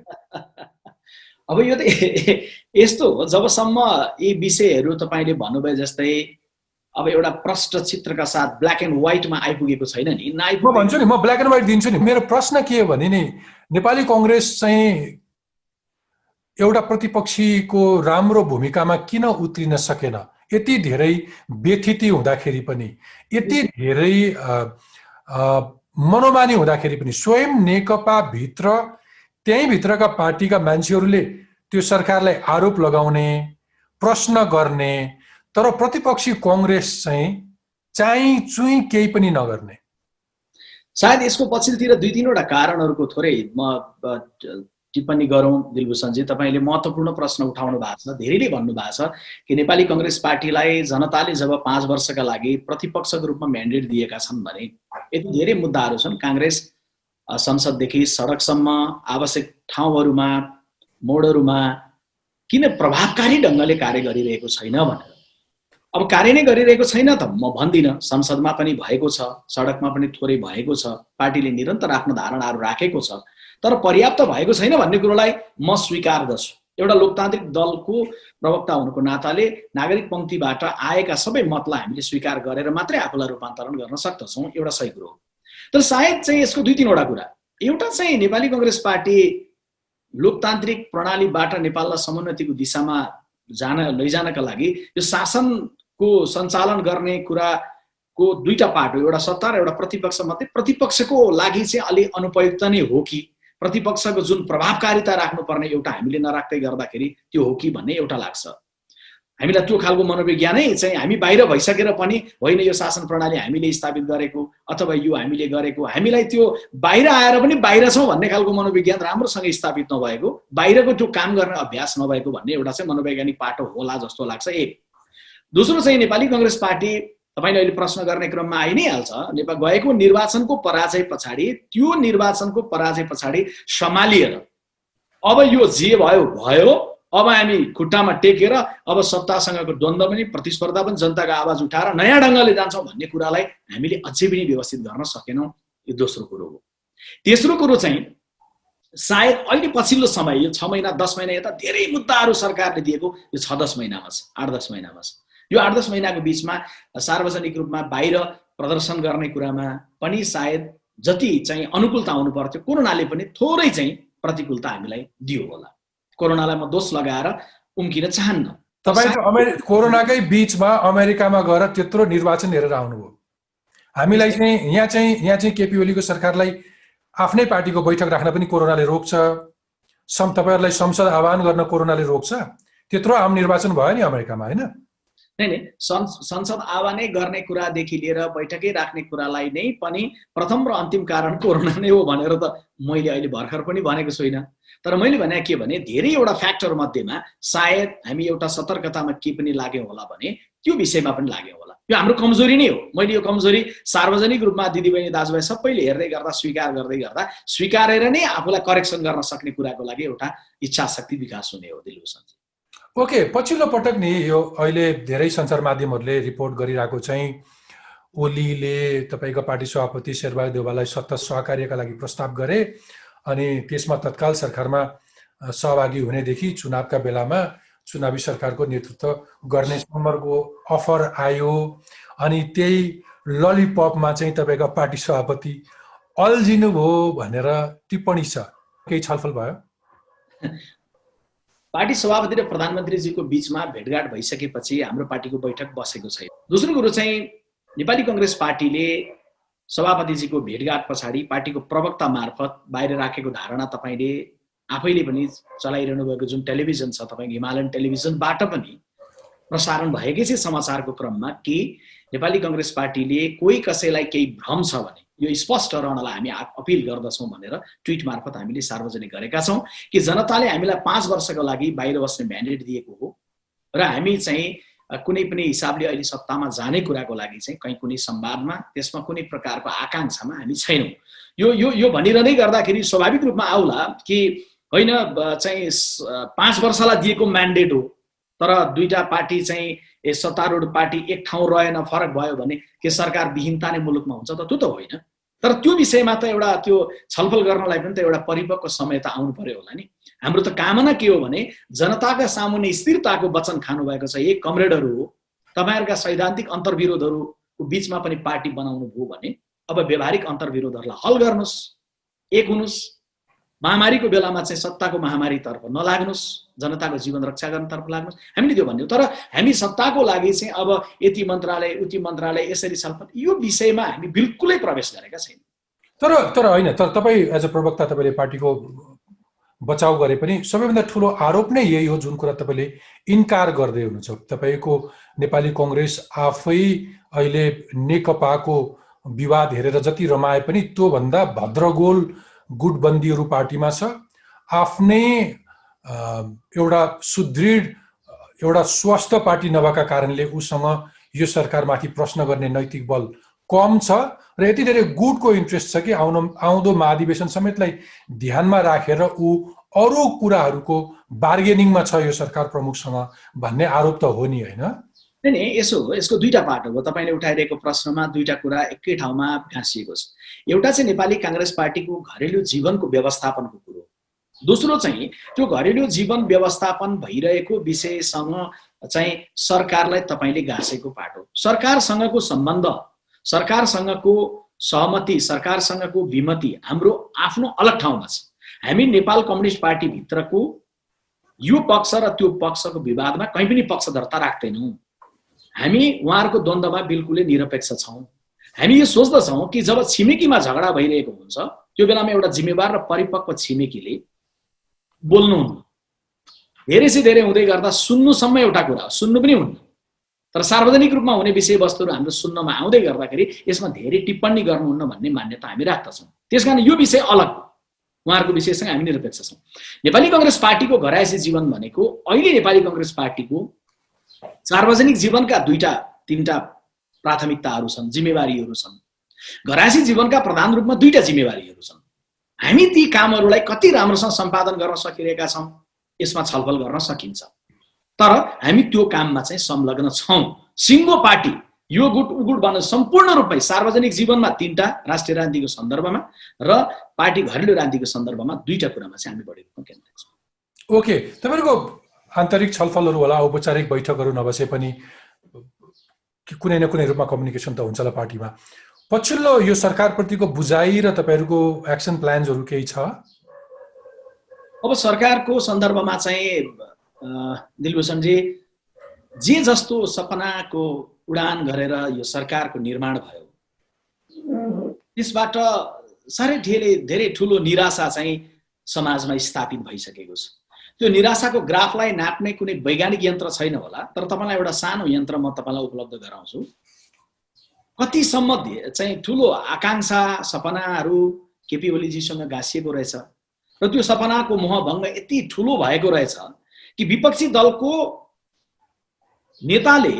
[SPEAKER 2] अब यो त यस्तो हो, जबसम्म यी विषयहरू तपाईले भन्नुभयो जस्तै अब एउटा प्रष्ट चित्रका साथ ब्ल्याक एन्ड व्हाइटमा आइपुगेको छैन नि।
[SPEAKER 1] म भन्छु नि, म ब्ल्याक एन्ड व्हाइट दिन्छु नि। मेरो प्रश्न के हो भने नि, नेपाली कांग्रेस चाहिँ एउटा प्रतिपक्षीको राम्रो भूमिकामा किन उत्रिन सकेन? यति धेरै व्यथिति हुँदाखेरि पनि, यति धेरै मनोमानी हुँदाखेरि पनि स्वयं नेकपा भित्र त्यही भित्रका पार्टीका मान्छेहरूले त्यो सरकारलाई आरोप लगाउने, प्रश्न गर्ने, तर प्रतिपक्षी कांग्रेस चाहिँ चुई केही पनि नगर्ने।
[SPEAKER 2] सायद यसको पछिल्लोतिर दुई तीनवटा कारणहरूको थोरै म टिप्पणी गरौँ दिलभूषणजी। तपाईले महत्त्वपूर्ण प्रश्न उठाउनु भएको छ, धेरैले भन्नुभएको छ कि नेपाली कांग्रेस पार्टीलाई जनताले जब 5 वर्षका लागि प्रतिपक्षको रूपमा म्यान्डेट दिएका छन् भने यति धेरै मुद्दाहरू छन्, कांग्रेस संसददेखि सडकसम्म आवश्यक ठाउँहरूमा मोडहरूमा किन प्रभावकारी ढङ्गले कार्य गरिरहेको छैन भनेर। अब कार्य नै गरिरहेको छैन त म भन्दिनँ, संसदमा पनि भएको छ, सडकमा पनि थोरै भएको छ, पार्टीले निरन्तर आफ्नो धारणाहरू राखेको छ, तर पर्याप्त भएको छैन भन्ने कुरोलाई म स्वीकार गर्छु। एउटा लोकतान्त्रिक दलको प्रवक्ता हुनुको नाताले नागरिक पंक्तिबाट आएका सबै मतलाई हामीले स्वीकार गरेर मात्रै आफूलाई रूपान्तरण गर्न सक्दछौँ, एउटा सही कुरो हो। तर सायद चाहिँ यसको दुई तीनवटा कुरा, एउटा चाहिँ नेपाली कांग्रेस पार्टी लोकतान्त्रिक प्रणालीबाट नेपाललाई समुन्नतिको दिशामा लैजानका लागि यो शासनको सञ्चालन गर्ने कुराको दुईटा पाटो, एउटा सत्ता र एउटा प्रतिपक्ष मध्ये प्रतिपक्षको लागि चाहिँ अलि अनुपयुक्त नै हो कि प्रतिपक्षको जुन प्रभावकारिता राख्नुपर्ने एउटा हामीले नराख्दै गर्दाखेरि त्यो हो कि भन्ने एउटा लाग्छ। हामीलाई त्यो खालको मनोविज्ञानै चाहिँ हामी बाहिर भइसकेर पनि होइन यो शासन प्रणाली हामीले स्थापित गरेको अथवा यो हामीले गरेको, हामीलाई त्यो बाहिर आएर पनि बाहिर छौँ भन्ने खालको मनोविज्ञान राम्रोसँग स्थापित नभएको, बाहिरको त्यो काम गर्ने अभ्यास नभएको भन्ने एउटा चाहिँ मनोवैज्ञानिक पाटो होला जस्तो लाग्छ। एक दोस्रो चाहिँ नेपाली कांग्रेस पार्टी तपाईले अहिले प्रश्न गर्ने क्रममा आइ नै हाल्छ, नेपाल गएको निर्वाचनको पराजय पछाडि, त्यो निर्वाचनको पराजय पछाडि सम्हालिएर अब यो जे भयो भयो, अब हामी खुट्टामा टेकेर अब सत्तासँगको द्वन्द्व पनि प्रतिस्पर्धा पनि जनताको आवाज उठाएर नयाँ ढङ्गले जान्छौँ भन्ने कुरालाई हामीले अझै पनि व्यवस्थित गर्न सकेनौँ। यो दोस्रो कुरो हो। तेस्रो कुरो चाहिँ सायद अहिले पछिल्लो समय यो 6 महिना 10 महिना यता धेरै मुद्दाहरू सरकारले दिएको यो 6-10 महिनामा छ, 8-10 महिनामा छ। यो 8-10 महिनाको बीचमा सार्वजनिक रूपमा बाहिर प्रदर्शन गर्ने कुरामा पनि सायद जति चाहिँ अनुकूलता हुनु पर्थ्यो कोरोनाले पनि थोरै चाहिँ प्रतिकूलता हामीलाई दियो होला। कोरोनालाई म दोष लगाएर उम्किन चाहन्न।
[SPEAKER 1] तपाई त कोरोनाकै बीचमा अमेरिकामा गएर त्यत्रो निर्वाचन हेरेर आउनुभयो। हामीलाई चाहिँ यहाँ चाहिँ केपी ओलीको सरकारलाई आफ्नै पार्टीको बैठक राख्न पनि कोरोनाले रोक्छ, तपाईहरुलाई संसद आह्वान गर्न कोरोनाले रोक्छ। त्यत्रो आम निर्वाचन भयो नि अमेरिकामा, हैन?
[SPEAKER 2] नै संसद आह्वानै गर्ने कुरादेखि लिएर बैठकै राख्ने कुरालाई नै पनि प्रथम र अन्तिम कारण कोरोना नै हो भनेर त मैले अहिले भर्खर पनि भनेको छुइनँ। तर मैले भने के भने धेरैवटा फ्याक्टर मध्येमा सायद हामी एउटा सतर्कतामा के पनि लाग्यौँ होला भने त्यो विषयमा पनि लाग्यौँ होला। यो हाम्रो कमजोरी नै हो। मैले यो कमजोरी सार्वजनिक रूपमा दिदीबहिनी दाजुभाइ सबैले हेर्दै गर्दा स्वीकार गर्दै गर्दा स्वीकारेर नै आफूलाई करेक्सन गर्न सक्ने कुराको लागि एउटा इच्छा शक्ति विकास हुने हो दिलभूषणजी।
[SPEAKER 1] ओके, पछिल्लो पटक नि यो अहिले धेरै सञ्चार माध्यमहरूले रिपोर्ट गरिरहेको चाहिँ ओलीले तपाईँको पार्टी सभापति शेरबहादुर देउवालाई सत्ता सहकार्यका लागि प्रस्ताव गरे अनि त्यसमा तत्काल सरकारमा सहभागी हुनेदेखि चुनावका बेलामा चुनावी सरकारको नेतृत्व गर्ने सम्मको अफर आयो अनि त्यही ललिपपमा चाहिँ तपाईँको पार्टी सभापति अल्झिनुभयो भनेर टिप्पणी छ। केही छलफल भयो?
[SPEAKER 2] पार्टी सभापति र प्रधानमन्त्रीजीको बीचमा भेटघाट भइसकेपछि हाम्रो पार्टीको बैठक बसेको छैन। दोस्रो कुरो चाहिँ नेपाली कांग्रेस पार्टीले सभापतिजीको भेटघाट पछाडि पार्टीको प्रवक्ता मार्फत बाहिर राखेको धारणा तपाईले आफैले पनि चलाइरहनु भएको जुन टेलिभिजन छ तपाईको हिमालयन टेलिभिजनबाट पनि प्रसारण भएकै छ समाचारको क्रममा कि नेपाली कांग्रेस पार्टीले कोही कसैलाई केही भ्रम छ भने यो स्पष्ट रहनलाई हामी अपिल गर्दछौं भनेर ट्विट मार्फत हामीले सार्वजनिक गरेका छौं कि जनताले हामीलाई 5 वर्षको लागि बाहिर बस्ने म्यान्डेट दिएको हो र हामी चाहिँ कुनै पनि हिसाबले अहिले सत्तामा जाने कुराको लागि चाहिँ कहीं कुनै संवादमा त्यसमा कुनै प्रकारको आकांक्षामा हामी छैनौं। यो भनिरहँदै गर्दाखेरि स्वाभाविक रूपमा आउला कि हैन चाहिँ 5 वर्षलाई दिएको म्यान्डेट हो तर दुईटा पार्टी चाहिँ सत्तारूढ पार्टी एक ठाउँ रहेन फरक भयो भने के सरकार विहीनता नै मुलुकमा हुन्छ त? त्यो त होइन। तर त्यो विषयमा त एउटा त्यो छलफल गर्नलाई पनि त एउटा परिपक्व समय त आउनु पर्यो होला नि। हाम्रो त कामना के हो भने जनताका सामुन्ने स्थिरताको वचन खानु भएको छ। एक कमरेडहरु हो, तपाईहरुका सैद्धान्तिक अन्तर्विरोधहरुको बीचमा पनि पार्टी बनाउनु भयो भने अब व्यवहारिक अन्तर्विरोधहरुलाई हल गर्नुस्, एक हुनुस्, महामारीको बेलामा चाहिँ सत्ताको महामारीतर्फ नलाग्नुस्, जनताको जीवन रक्षा गर्नतर्फ लाग्नुस्। हामीले त्यो भन्यौ। तर हामी सत्ताको लागि चाहिँ अब यति मन्त्रालय उति मन्त्रालय यसरी छलफल यो विषयमा हामी बिल्कुलै प्रवेश गरेका छैनौं।
[SPEAKER 1] तर हैन, तर तपाई एज अ प्रवक्ता तपाईले पार्टीको बचाउ गरे पनि सबैभन्दा ठूलो आरोप नै यही हो जुन कुरा तपाईले इन्कार गर्दै हुनुहुन्छ। तपाईको नेपाली कांग्रेस आफै अहिले नेकपाको विवाद हेरेर जति रमाए पनि त्यो भन्दा भद्रगोल गुटबन्दीहरु पार्टीमा छ। आफ्नै एउटा सुदृढ एउटा स्वस्थ पार्टी नभएका कारणले उसँग यो सरकारमाथि प्रश्न गर्ने नैतिक बल कम छ र यति धेरै गुटको इन्ट्रेस्ट छ कि आउँदो महाधिवेशन समेतलाई ध्यानमा राखेर उ अरु कुराहरुको बार्गेनिङमा छ यो सरकार प्रमुखसँग भन्ने आरोप त हो नि, हैन?
[SPEAKER 2] नि यसको दुईटा पार्ट हो। तपाईले उठाइरहेको प्रश्नमा दुईटा कुरा एकै ठाउँमा गाँसिएको छ। एउटा चाहिँ नेपाली कांग्रेस पार्टीको घरेलु जीवनको व्यवस्थापनको कुरो, दोस्रो चाहिँ त्यो घरेलु जीवन व्यवस्थापन भइरहेको विषयसँग चाहिँ सरकारलाई तपाईले गाँसेको पार्ट हो। सरकारसँगको सम्बन्ध, सरकारसँगको सहमति, सरकारसँगको विमति हाम्रो आफ्नो अलग ठाउँमा छ। हामी नेपाल कम्युनिस्ट पार्टी भित्रको यो पक्ष र त्यो पक्षको विवादमा कहीँ पनि पक्षधरता राख्दैनौं। हामी उहाँहरुको द्वन्द्वमा बिल्कुलै निरपेक्ष छौं। हामी यो सोच्दछौं कि जब छिमेकीमा झगडा भइरहेको हुन्छ त्यो बेलामा एउटा जिम्मेवार र परिपक्व छिमेकीले बोल्नुहुन्न। धेरै से धेरै हुँदै गर्दा सुन्नुसम्म एउटा कुरा हो, सुन्नु पनि हुन्न। तर सार्वजनिक रूपमा हुने विषयवस्तुहरु हाम्रो सुन्नमा आउँदै गर्दाखेरि यसमा धेरै टिप्पणी गर्नुहुन्न भन्ने मान्यता हामी राख्दछौं। त्यसकारण यो विषय अलग हो, उहाँहरुको विषयसँग हामी निरपेक्ष छौं। नेपाली कांग्रेस पार्टीको घरायसी जीवन भनेको अहिले नेपाली कांग्रेस पार्टीको सार्वजनिक जीवनका दुईटा तीनटा प्राथमिकताहरु छन्, जिम्मेवारीहरु छन्। घरायसी जीवनका प्रधान रूपमा दुईटा जिम्मेवारीहरु छन्। हामी ती कामहरुलाई कति राम्रोसँग सम्पादन गर्न सकिरहेका छौं यसमा छलफल गर्न सकिन्छ। तर हामी त्यो काममा चाहिँ संलग्न छौं। सिंगो पार्टी यो गुट उगुट बन्न सम्पूर्ण रूपमै सार्वजनिक जीवनमा तीनटा राष्ट्रिय राजनीतिको सन्दर्भमा र पार्टी घरेलु राजनीतिको सन्दर्भमा दुईटा कुरामा चाहिँ हामी बढी रूपमा केन्द्रित छौं।
[SPEAKER 1] ओके, तपाईहरुको आन्तरिक छलफलहरु होला, औपचारिक बैठकहरु नबसे पनि कुनै न कुनै रूपमा कम्युनिकेसन त हुन्छ होला पार्टीमा। पछिल्लो यो सरकारप्रतिको बुझाइ र तपाईहरुको एक्सन प्लान्सहरु केही छ?
[SPEAKER 2] अब सरकारको सन्दर्भमा चाहिँ दिलभूषणजी जे जस्तो सपनाको उडान गरेर यो सरकारको निर्माण भयो त्यसबाट सारै धेरै ठूलो निराशा चाहिँ समाजमा स्थापित भइसकेको छ। त्यो निराशाको ग्राफलाई नाप्ने कुनै वैज्ञानिक यन्त्र छैन होला, तर तपाईँलाई एउटा सानो यन्त्र म तपाईँलाई उपलब्ध गराउँछु। कतिसम्म चाहिँ ठुलो आकांक्षा सपनाहरू केपी ओलीजीसँग गाँसिएको रहेछ र त्यो सपनाको मोहभङ्ग यति ठुलो भएको रहेछ कि विपक्षी दलको नेताले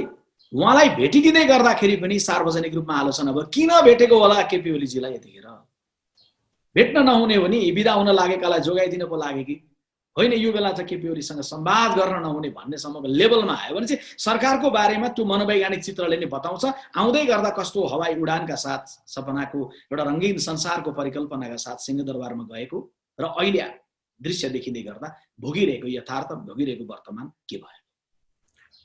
[SPEAKER 2] उहाँलाई भेटिदिँदै गर्दाखेरि पनि सार्वजनिक रूपमा आलोचना भयो, किन भेटेको होला केपी ओलीजीलाई यतिखेर? भेट्न नहुने हो नि बिदा हुन लागेकालाई जोगाइदिन पो लागे कि होइन, यो बेला चाहिँ केपी ओलीसँग संवाद गर्न नहुने भन्नेसम्मको लेभलमा आयो भने चाहिँ सरकारको बारेमा त्यो मनोवैज्ञानिक चित्रले नै बताउँछ। आउँदै गर्दा कस्तो हवाई उडानका साथ सपनाको एउटा रङ्गीन संसारको परिकल्पनाका साथ सिंहदरबारमा गएको र अहिले दृश्य देखिँदै गर्दा भोगिरहेको यथार्थ, भोगिरहेको वर्तमान के भयो?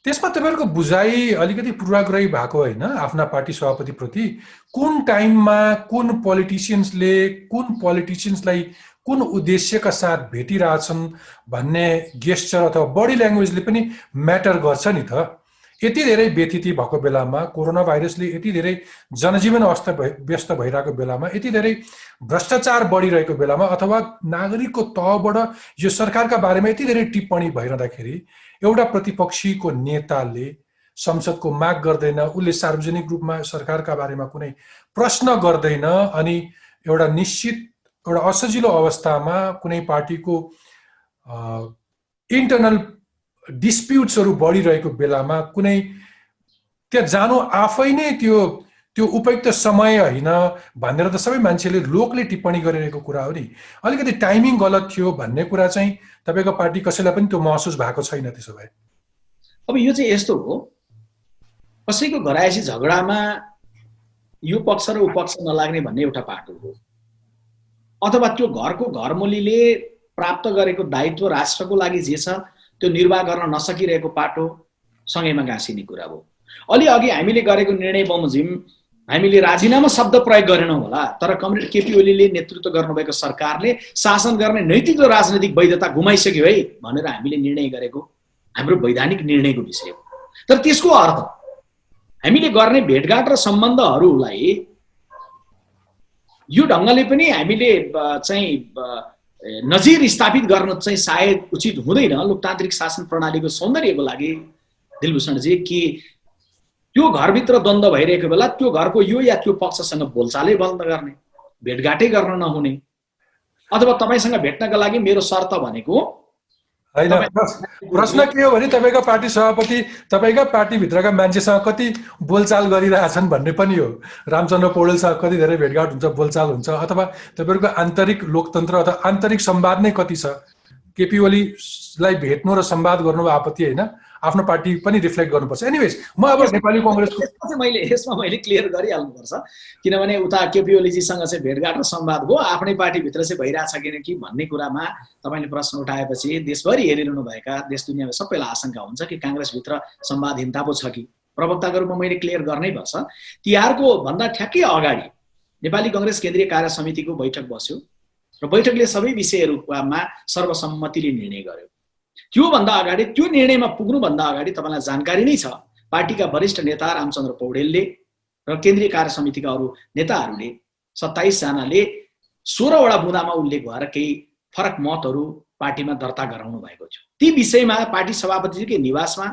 [SPEAKER 1] त्यसमा तपाईँहरूको बुझाइ अलिकति पूर्वाग्रही भएको होइन आफ्ना पार्टी सभापतिप्रति? कुन टाइममा कुन पोलिटिसियन्सलाई कुन उद्देश्यका साथ भेटिरहेछन् भन्ने गेस्चर अथवा बडी ल्याङ्ग्वेजले पनि म्याटर गर्छ नि त। यति धेरै व्यथिति भएको बेलामा, कोरोना भाइरसले यति धेरै जनजीवन अवस्था व्यस्त भइरहेको बेलामा, यति धेरै भ्रष्टाचार बढिरहेको बेलामा अथवा नागरिकको तहबाट यो सरकारका बारेमा यति धेरै टिप्पणी भइरहँदाखेरि एउटा प्रतिपक्षीको नेताले संसदको माग गर्दैन, उसले सार्वजनिक रूपमा सरकारका बारेमा कुनै प्रश्न गर्दैन, अनि एउटा निश्चित एउटा असजिलो अवस्थामा कुनै पार्टीको इन्टरनल डिस्प्युट्सहरू बढिरहेको बेलामा कुनै त्यहाँ जानु आफै नै त्यो उपयुक्त समय होइन भनेर त सबै मान्छेले लोकले टिप्पणी गरिरहेको कुरा हो नि। अलिकति टाइमिङ गलत थियो भन्ने कुरा चाहिँ तपाईँको पार्टी कसैलाई पनि त्यो महसुस भएको छैन त्यसो भए?
[SPEAKER 2] अब यो चाहिँ यस्तो हो, कसैको घरायसी झगडामा यो पक्ष र ऊ पक्ष नलाग्ने भन्ने एउटा पाटो हो, अथवा त्यो घरको घरमूलीले प्राप्त गरेको दायित्व राष्ट्रको लागि जे छ त्यो निर्वाह गर्न नसकिरहेको पाटो सँगैमा गाँसिने कुरा हो। अलि अघि हामीले गरेको निर्णय बमोजिम हामीले राजीनामा शब्द प्रयोग गरेनौँ होला, तर कमरेड केपी ओलीले नेतृत्व गर्नुभएको सरकारले शासन गर्ने नैतिक र राजनैतिक वैधता गुमाइसक्यो है भनेर हामीले निर्णय गरेको हाम्रो वैधानिक निर्णयको विषय हो। तर त्यसको अर्थ हामीले गर्ने भेटघाट र सम्बन्धहरूलाई यो ढङ्गले पनि हामीले चाहिँ नजिर स्थापित गर्न चाहिँ सायद उचित हुँदैन लोकतान्त्रिक शासन प्रणालीको सौन्दर्यको लागि दिलभूषणजी, कि त्यो घरभित्र द्वन्द्व भइरहेको बेला त्यो घरको यो या त्यो पक्षसँग बोलचालै बन्द गर्ने, भेटघाटै गर्न नहुने, अथवा तपाईँसँग भेट्नका लागि मेरो शर्त भनेको
[SPEAKER 1] होइन। प्रश्न के हो भने तपाईँका पार्टी सभापति तपाईँका पार्टीभित्रका मान्छेसँग कति बोलचाल गरिरहेछन् भन्ने पनि हो। रामचन्द्र पौडेलसँग कति धेरै भेटघाट हुन्छ, बोलचाल हुन्छ, अथवा तपाईँहरूको आन्तरिक लोकतन्त्र अथवा आन्तरिक संवाद नै कति छ? केपी ओलीलाई भेट्नु र संवाद गर्नु आपत्ति होइन, आफ्नो पार्टी पनि रिफ्लेक्ट गर्नुपर्छ। एनिवेज, म अब नेपाली कङ्ग्रेसको
[SPEAKER 2] यसमा मैले क्लियर गरिहाल्नुपर्छ, किनभने उता केपी ओलीजीसँग चाहिँ भेटघाट र संवाद हो, आफ्नै पार्टीभित्र चाहिँ भइरहेछ कि भन्ने कुरामा तपाईँले प्रश्न उठाएपछि देशभरि हेरिरहनुभएका देश दुनियाँमा सबैलाई आशंका हुन्छ कि काङ्ग्रेसभित्र संवादहीनता पो छ कि। प्रवक्ताको रूपमा मैले क्लियर गर्नै पर्छ। तिहारको भन्दा ठ्याक्कै अगाडि नेपाली कङ्ग्रेस केन्द्रीय कार्य समितिको बैठक बस्यो र बैठकले सबै विषयहरूमा सर्वसम्मतिले निर्णय गर्यो। त्योभन्दा अगाडि, त्यो निर्णयमा पुग्नुभन्दा अगाडि तपाईँलाई जानकारी नै छ, पार्टीका वरिष्ठ नेता रामचन्द्र पौडेलले र केन्द्रीय कार्य समितिका अरू नेताहरूले 27 जनाले 16 वटा बुँदामा उल्लेख भएर केही फरक मतहरू पार्टीमा दर्ता गराउनु भएको थियो। ती विषयमा पार्टी सभापतिजीकै निवासमा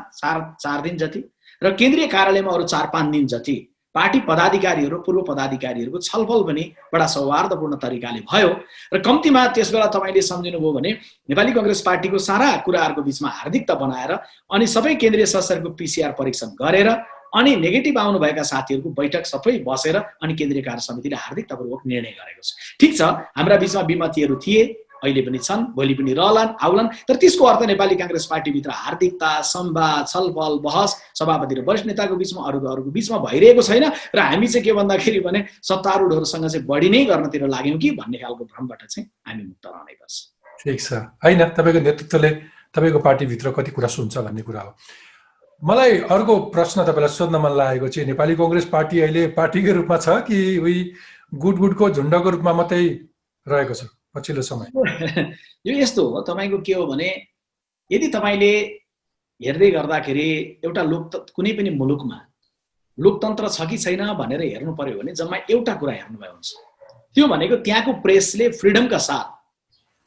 [SPEAKER 2] 4 दिन जति र केन्द्रीय कार्यालयमा अरू 4-5 दिन जति पार्टी पदाधिकारीहरू, पूर्व पदाधिकारीहरूको छलफल पनि बडा सौहार्दपूर्ण तरिकाले भयो र कम्तीमा त्यसबेला तपाईँले सम्झिनुभयो भने नेपाली कङ्ग्रेस पार्टीको सारा कुराहरूको बिचमा हार्दिकता बनाएर अनि सबै केन्द्रीय सदस्यहरूको PCR परीक्षण गरेर अनि नेगेटिभ आउनुभएका साथीहरूको बैठक सबै बसेर अनि केन्द्रीय कार्य समितिले हार्दिकतापूर्वक निर्णय गरेको छ। ठिक छ, हाम्रा बिचमा विमतिहरू थिए, अहिले पनि छन्, भोलि पनि रहलान् आउलान्, तर त्यसको अर्थ नेपाली काङ्ग्रेस पार्टीभित्र हार्दिकता, संवाद, छलफल, बहस सभापति र वरिष्ठ नेताको बिचमा अरूको बिचमा भइरहेको छैन र हामी चाहिँ के भन्दाखेरि भने सत्तारूढहरूसँग चाहिँ बढी नै गर्नतिर लाग्यौँ कि भन्ने खालको भ्रमबाट चाहिँ हामी मुक्त रहनै पर्छ।
[SPEAKER 1] ठिक छ, होइन, तपाईँको नेतृत्वले तपाईँको पार्टीभित्र कति कुरा सुन्छ भन्ने कुरा हो। मलाई अर्को प्रश्न तपाईँलाई सोध्न मन लागेको चाहिँ नेपाली कङ्ग्रेस पार्टी अहिले पार्टीकै रूपमा छ कि उही गुटको झुन्डको रूपमा मात्रै रहेको छ पछिल्लो समय?
[SPEAKER 2] यो यस्तो हो, तपाईँको के हो भने यदि तपाईँले हेर्दै गर्दाखेरि एउटा कुनै पनि मुलुकमा लोकतन्त्र छ कि छैन भनेर हेर्नु पर्यो भने जम्मा एउटा कुरा हेर्नुभयो हुन्छ, त्यो भनेको त्यहाँको प्रेसले फ्रिडमका साथ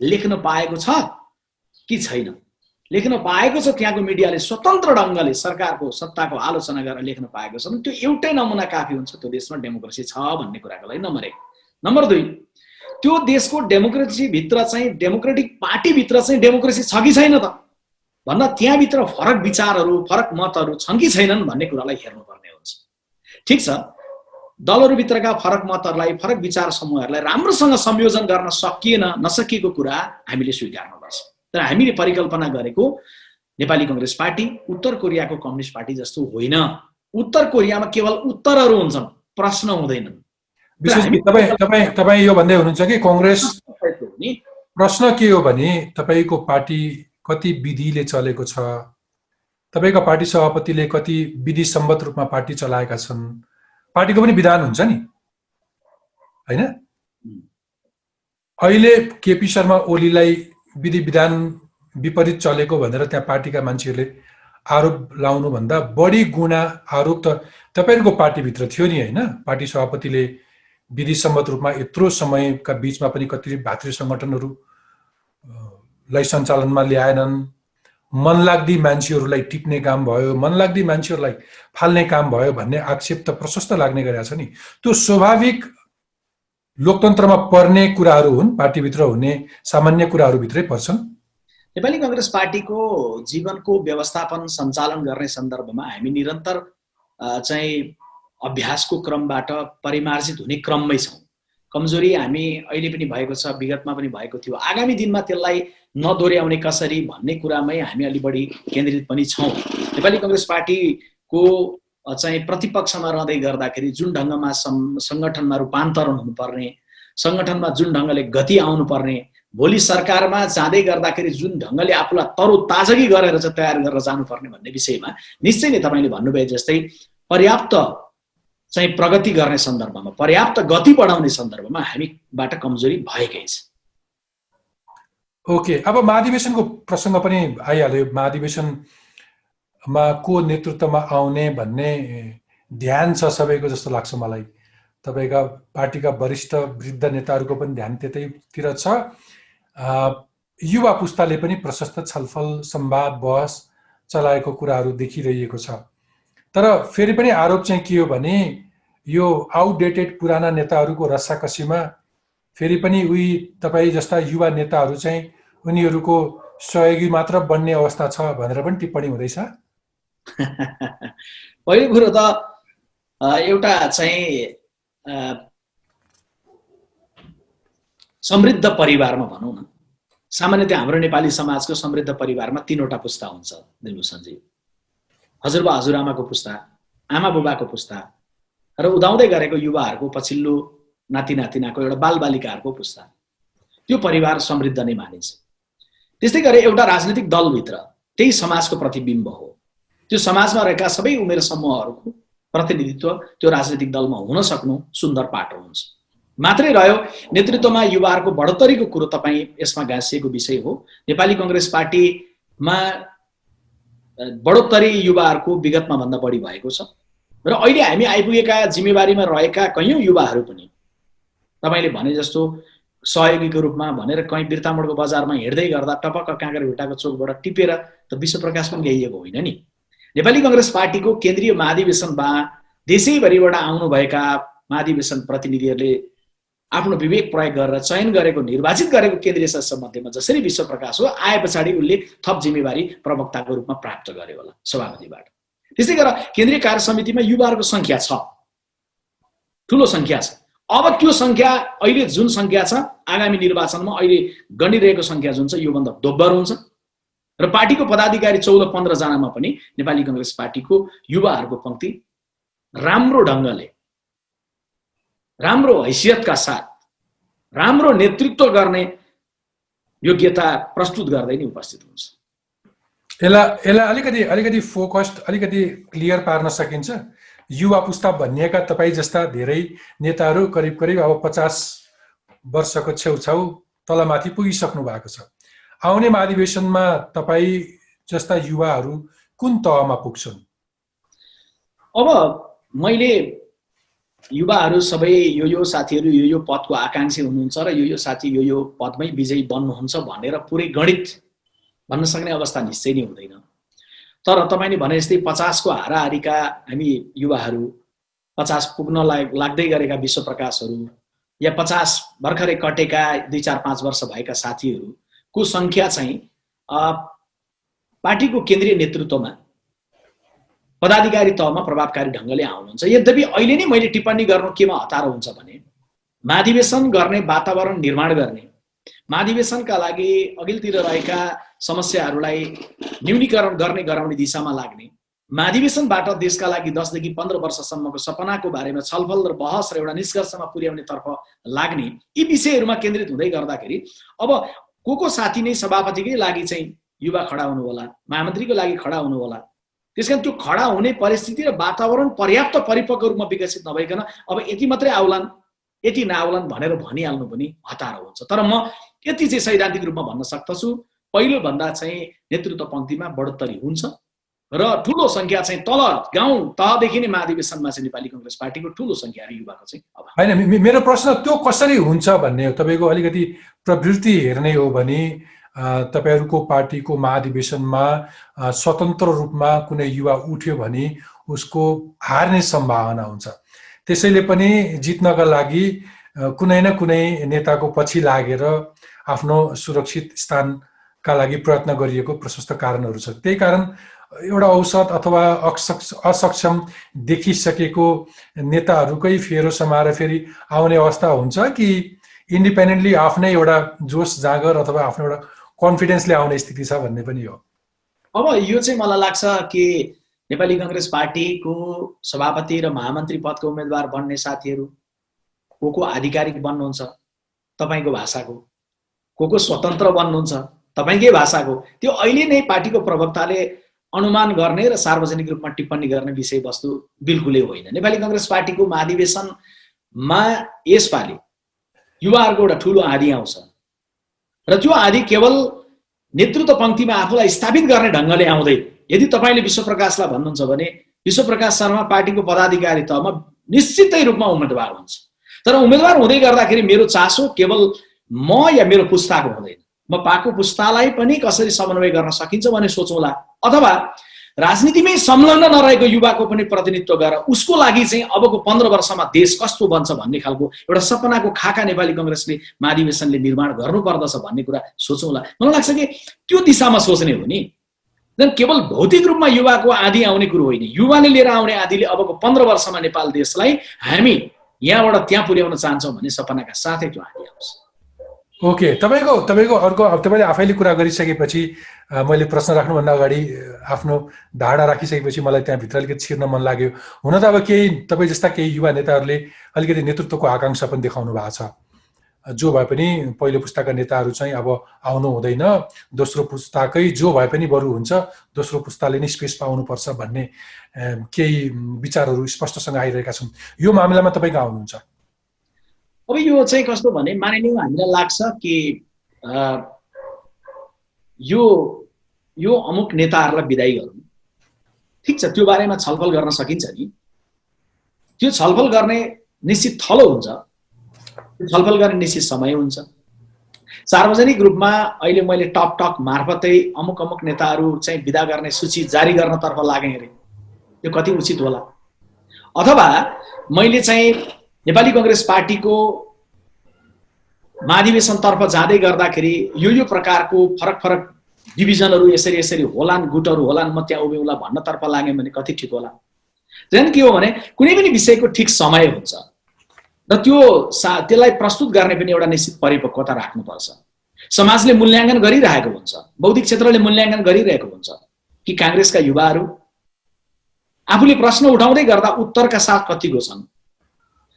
[SPEAKER 2] लेख्न पाएको छ कि छैन लेख्न पाएको छ। त्यहाँको मिडियाले स्वतन्त्र ढङ्गले सरकारको सत्ताको आलोचना गरेर लेख्न पाएको छ भने त्यो एउटै नमुना काफी हुन्छ त्यो देशमा डेमोक्रेसी छ भन्ने कुराको लागि। नम्बर 1। नम्बर 2, त्यो देशको डेमोक्रेसी भित्र चाहिँ डेमोक्रेटिक पार्टी भित्र चाहिँ डेमोक्रेसी छ कि छैन त भन्न त्यहाँभित्र फरक विचारहरू फरक मतहरू छन् कि छैनन् भन्ने कुरालाई हेर्नुपर्ने हुन्छ। ठिक छ, दलहरूभित्रका फरक मतहरूलाई फरक विचार समूहहरूलाई राम्रोसँग संयोजन गर्न नसकिएको कुरा हामीले स्वीकार्नुपर्छ। तर हामीले परिकल्पना गरेको नेपाली कांग्रेस पार्टी उत्तर कोरियाको कम्युनिस्ट पार्टी जस्तो होइन। उत्तर कोरियामा केवल उत्तरहरू हुन्छन्, प्रश्न हुँदैनन्।
[SPEAKER 1] तपाईँ यो भन्दै हुनुहुन्छ कि कांग्रेस प्रश्न के हो भने तपाईको पार्टी कति विधिले चलेको छ, तपाईको पार्टी सभापतिले कति विधि सम्मत रूपमा पार्टी चलाएका छन्, पार्टीको पनि विधान हुन्छ नि हैन। अहिले केपी शर्मा ओलीलाई विधि विधान विपरीत चलेको भनेर त्यहाँ पार्टीका मान्छेहरूले आरोप लाउनु भन्दा बढी गुणा आरोप त तपाईहरुको पार्टीभित्र थियो नि हैन। पार्टी सभापतिले विधि सम्मत रूपमा यत्रो समयका बीचमा पनि कति भातृ संगठनहरूलाई सञ्चालनमा ल्याएनन्। मनलाग्दी मान्छेहरूलाई टिप्ने काम भयो, मनलाग्दी मान्छेहरूलाई फाल्ने काम भयो भन्ने आक्षेप त प्रशस्त लाग्ने गरेको छ नि। त्यो स्वाभाविक लोकतन्त्रमा पर्ने कुराहरू हुन्, पार्टीभित्र हुने सामान्य कुराहरूभित्रै पर्छन्।
[SPEAKER 2] नेपाली कांग्रेस पार्टीको जीवनको व्यवस्थापन सञ्चालन गर्ने सन्दर्भमा हामी निरन्तर चाहिँ अभ्यासको क्रमबाट परिमार्जित हुने क्रममै छौँ। कमजोरी हामी अहिले पनि भएको छ, विगतमा पनि भएको थियो, आगामी दिनमा त्यसलाई नदोर्याउने कसरी भन्ने कुरामै हामी अलि बढी केन्द्रित पनि छौँ। नेपाली कांग्रेस पार्टीको चाहिँ प्रतिपक्षमा रहँदै गर्दाखेरि जुन ढङ्गमा संगठनमा रूपान्तरण हुनुपर्ने, संगठनमा जुन ढङ्गले गति आउनुपर्ने, भोलि सरकारमा जाँदै गर्दाखेरि जुन ढङ्गले आफूलाई तरोताजगी गरेर चाहिँ तयार गरेर जानुपर्ने भन्ने विषयमा निश्चय नै तपाईले भन्नुभए जस्तै पर्याप्त चाहिँ प्रगति गर्ने सन्दर्भमा, पर्याप्त गति बढाउने सन्दर्भमा हामीबाट कमजोरी भएकै छ।
[SPEAKER 1] ओके, अब महाधिवेशनको प्रसङ्ग पनि आइहाल्यो। महाधिवेशनमा को नेतृत्वमा आउने भन्ने ध्यान छ सबैको जस्तो लाग्छ मलाई। तपाईका पार्टीका वरिष्ठ वृद्ध नेताहरूको पनि ध्यान त्यतैतिर छ। युवा पुस्ताले पनि प्रशस्त छलफल संवाद बहस चलाएको कुराहरू देखिरहेको छ। तर फेरि पनि आरोप चाहिँ के हो भने यो आउटडेटेड पुराना नेताहरूको रस्साकसीमा फेरि पनि उही तपाईँ जस्ता युवा नेताहरू चाहिँ उनीहरूको सहयोगी मात्र बन्ने अवस्था छ भनेर पनि टिप्पणी हुँदैछ।
[SPEAKER 2] पहिलो कुरो त एउटा चाहिँ समृद्ध परिवारमा भनौँ न, सामान्यतया हाम्रो नेपाली समाजको समृद्ध परिवारमा 3वटा पुस्ता हुन्छ दिलभूषणजी। हजुरबा हजुरआमाको पुस्ता, आमा बुबाको पुस्ता र उदाउँदै गरेको युवाहरूको पछिल्लो नाति नातिनाको एउटा बालबालिकाहरूको पुस्ता। त्यो परिवार समृद्ध नै मानिन्छ। त्यस्तै गरी एउटा राजनीतिक दलभित्र त्यही समाजको प्रतिबिम्ब हो। त्यो समाजमा रहेका सबै उमेर समूहहरूको प्रतिनिधित्व त्यो राजनीतिक दलमा हुन सक्नु सुन्दर पाटो हुन्छ। मात्रै रह्यो नेतृत्वमा युवाहरूको बढोत्तरीको कुरो तपाईँ यसमा गाँसिएको विषय हो। नेपाली कांग्रेस पार्टीमा बढोत्तरी युवाहरूको विगतमा भन्दा बढी भएको छ र अहिले हामी आइपुगेका जिम्मेवारीमा रहेका कयौं युवाहरू पनि तपाईले भने जस्तो सहयोगीको रूपमा भनेर कहीँ बिर्तामोडको बजारमा हिँड्दै गर्दा टपक्क काँक्रेभिट्टाको चोकबाट टिपेर त विश्वप्रकाश पनि ल्याइएको होइन नि। नेपाली कांग्रेस पार्टीको केन्द्रीय महाधिवेशनमा देशैभरिबाट आउनुभएका महाधिवेशन प्रतिनिधिहरूले आफ्नो विवेक प्रयोग गरेर चयन गरेको निर्वाचित गरेको केन्द्रीय सदस्य मध्येमा जसरी विश्वप्रकाश हो, आए पछाडि उनले थप जिम्मेवारी प्रवक्ताको रूपमा प्राप्त गर्यो होला सभापतिबाट। त्यसै गरेर केन्द्रीय कार्य समितिमा युवाहरूको संख्या छ, ठूलो संख्या छ। अब त्यो संख्या अहिले जुन संख्या छ आगामी निर्वाचनमा अहिले गनिरहेको संख्या जुन छ योभन्दा दोब्बर हुन्छ र पार्टीको पदाधिकारी 14-15 जनामा पनि नेपाली कांग्रेस पार्टीको युवाहरूको पंक्ति राम्रो ढङ्गले, राम्रो हैसियतका साथ, राम्रो नेतृत्व गर्ने योग्यता प्रस्तुत गर्दै नै उपस्थित हुन्छ।
[SPEAKER 1] यसलाई अलिकति फोकस्ड, अलिकति क्लियर पार्न सकिन्छ? युवा पुस्ता भनिएका तपाईँ जस्ता धेरै नेताहरू करिब अब 50 वर्षको छेउछाउ तलमाथि पुगिसक्नु भएको छ। आउने महाधिवेशनमा तपाईँ जस्ता युवाहरू कुन तहमा पुग्छन्?
[SPEAKER 2] अब मैले युवाहरू सबै यो साथीहरू यो पदको आकांक्षी हुनुहुन्छ र यो साथी यो पदमै विजयी बन्नुहुन्छ भनेर पुरै गणित भन्न सक्ने अवस्था निश्चय नै हुँदैन। तर तपाईले भने जस्तै 50 को हाराहारीका हामी युवाहरू, 50 पुग्न लाग्दै गरेका विश्वप्रकाशहरू या 50 भर्खरै कटेका 2-4-5 वर्ष भएका साथीहरूको संख्या चाहिँ पार्टीको केन्द्रीय नेतृत्वमा पदाधिकारी तहमा प्रभावकारी ढङ्गले आउनुहुन्छ। यद्यपि अहिले नै मैले टिप्पणी गर्नु केमा हतारो हुन्छ भने महाधिवेशन गर्ने वातावरण निर्माण गर्ने, महाधिवेशनका लागि अघिल्तिर रहेका समस्याहरूलाई न्यूनीकरण गर्ने गराउने दिशामा लाग्ने, महाधिवेशनबाट देशका लागि 10 देखि 15 वर्षसम्मको सपनाको बारेमा छलफल र बहस र एउटा निष्कर्षमा पुर्याउने तर्फ लाग्ने, यी विषयहरूमा केन्द्रित हुँदै गर्दाखेरि अब को साथी नै सभापतिकै लागि चाहिँ युवा खडा हुनु होला, महामन्त्रीको लागि खडा हुनु होला। त्यसकारण त्यो खडा हुने परिस्थिति र वातावरण पर्याप्त परिपक्व रूपमा विकसित नभइकन अब यति मात्रै आउलान् यति नआउलान् भनेर भनिहाल्नु पनि हतारो हुन्छ। तर म यति चाहिँ सैद्धान्तिक रूपमा भन्न सक्दछु, पहिलो भन्दा चाहिँ नेतृत्व पङ्क्तिमा बढोत्तरी हुन्छ र ठूलो संख्या चाहिँ तल गाउँ तहदेखि नै महाधिवेशनमा चाहिँ नेपाली कांग्रेस पार्टीको ठूलो संख्या युवाको चाहिँ अब
[SPEAKER 1] हैन। मेरो प्रश्न त्यो कसरी हुन्छ भन्ने हो। तपाईको अलिकति प्रवृत्ति हेर्ने हो भने तपाईहरुको पार्टीको महाधिवेशनमा स्वतन्त्र रूपमा कुनै युवा उठ्यो भने उसको हार्ने सम्भावना हुन्छ। त्यसैले पनि जित्नका लागि कुनै न कुनै नेताको पछि लागेर आफ्नो सुरक्षित स्थानका लागि प्रयत्न गरिएको प्रशस्त कारणहरू छ। त्यही कारण एउटा औसत अथवा असक्षम देखिसकेको नेताहरूकै फेरो समाएर फेरि आउने अवस्था हुन्छ कि इन्डिपेन्डेन्टली आफ्नै एउटा जोश जागर अथवा आफ्नो एउटा कन्फिडेन्सले आउने स्थिति छ भन्ने पनि हो।
[SPEAKER 2] अब यो चाहिँ मलाई लाग्छ कि नेपाली कांग्रेस पार्टीको सभापति र महामन्त्री पदको उम्मेदवार बन्ने साथीहरू को आधिकारिक बन्नुहुन्छ तपाईको भाषाको, को स्वतन्त्र बन्नुहुन्छ तपाईकै भाषाको, त्यो अहिले नै पार्टीको प्रवक्ताले अनुमान गर्ने र सार्वजनिक रूपमा टिप्पणी गर्ने विषयवस्तु बिल्कुलै होइन। नेपाली कांग्रेस पार्टीको महाधिवेशनमा यसपालि युवाहरूको एउटा ठूलो आँधी आउँछ र त्यो आँधी केवल नेतृत्व पङ्क्तिमा आफूलाई स्थापित गर्ने ढङ्गले आउँदैन। यदि तपाईले विश्वप्रकाशलाई भन्नुहुन्छ भने विश्वप्रकाश शर्मा पार्टीको पदाधिकारी तहमा निश्चितै रूपमा उम्मेदवार हुन्छ। तर उम्मेदवार हुँदै गर्दाखेरि मेरो चासो केवल म या मेरो पुस्ताको हुँदैन, म पाको पुस्तालाई पनि कसरी समन्वय गर्न सकिन्छ भन्ने सोचौँला, अथवा राजनीतिमै संलग्न नरहेको युवाको पनि प्रतिनिधित्व गरेर उसको लागि चाहिँ अबको 15 वर्षमा देश कस्तो बन्छ भन्ने खालको एउटा सपनाको खाका नेपाली कांग्रेसले महाधिवेशनले निर्माण गर्नुपर्दछ भन्ने कुरा सोचौँला। मलाई लाग्छ कि त्यो दिशामा सोच्ने हो नि। केवल भौतिक रूपमा युवाको आँधी आउने कुरो होइन, युवाले लिएर आउने आँधीले अबको 15 वर्षमा नेपाल देशलाई हामी यहाँबाट त्यहाँ पुर्याउन चाहन्छौँ भन्ने सपनाका साथै त्यो आँधी आउँछ।
[SPEAKER 1] ओके, तपाईको अर्को तपाईले आफैले कुरा गरिसकेपछि मैले प्रश्न राख्नुभन्दा अगाडि आफ्नो धारणा राखिसकेपछि मलाई त्यहाँभित्र अलिकति छिर्न मन लाग्यो। हुन त अब केही तपाईँ जस्ता केही युवा नेताहरूले अलिकति नेतृत्वको आकांक्षा पनि देखाउनु भएको छ। जो भए पनि पहिलो पुस्ताका नेताहरू चाहिँ अब आउनु हुँदैन, दोस्रो पुस्ताकै जो भए पनि बरु हुन्छ, दोस्रो पुस्ताले नै स्पेस पाउनुपर्छ भन्ने केही विचारहरू स्पष्टसँग आइरहेका छन्। यो मामिलामा तपाईँ कहाँ आउनुहुन्छ?
[SPEAKER 2] अब यो चाहिँ कस्तो भने मानिलिउँ हामीलाई लाग्छ कि यो अमुक नेताहरूलाई बिदाई गरौँ, ठिक छ, त्यो बारेमा छलफल गर्न सकिन्छ नि। त्यो छलफल गर्ने निश्चित थलो हुन्छ, छलफल गर्ने निश्चित समय हुन्छ। सार्वजनिक रूपमा अहिले मैले टक मार्फतै अमुक नेताहरू चाहिँ बिदा गर्ने सूची जारी गर्नतर्फ लागेँ अरे, यो कति उचित होला? अथवा मैले चाहिँ नेपाली कांग्रेस पार्टीको महाधिवेशनतर्फ जाँदै गर्दाखेरि यो प्रकारको फरक डिभिजनहरू यसरी होलान्, गुटहरू होलान्, म त्यहाँ उभिउँला भन्नतर्फ लाग्यो भने कति ठिक होला? झन् के हो भने कुनै पनि विषयको ठिक समय हुन्छ र त्यसलाई प्रस्तुत गर्ने पनि एउटा निश्चित परिपक्वता राख्नुपर्छ। समाजले मूल्याङ्कन गरिरहेको हुन्छ, बौद्धिक क्षेत्रले मूल्याङ्कन गरिरहेको हुन्छ कि कांग्रेसका युवाहरू आफूले प्रश्न उठाउँदै गर्दा उत्तरका साथ कतिको छन्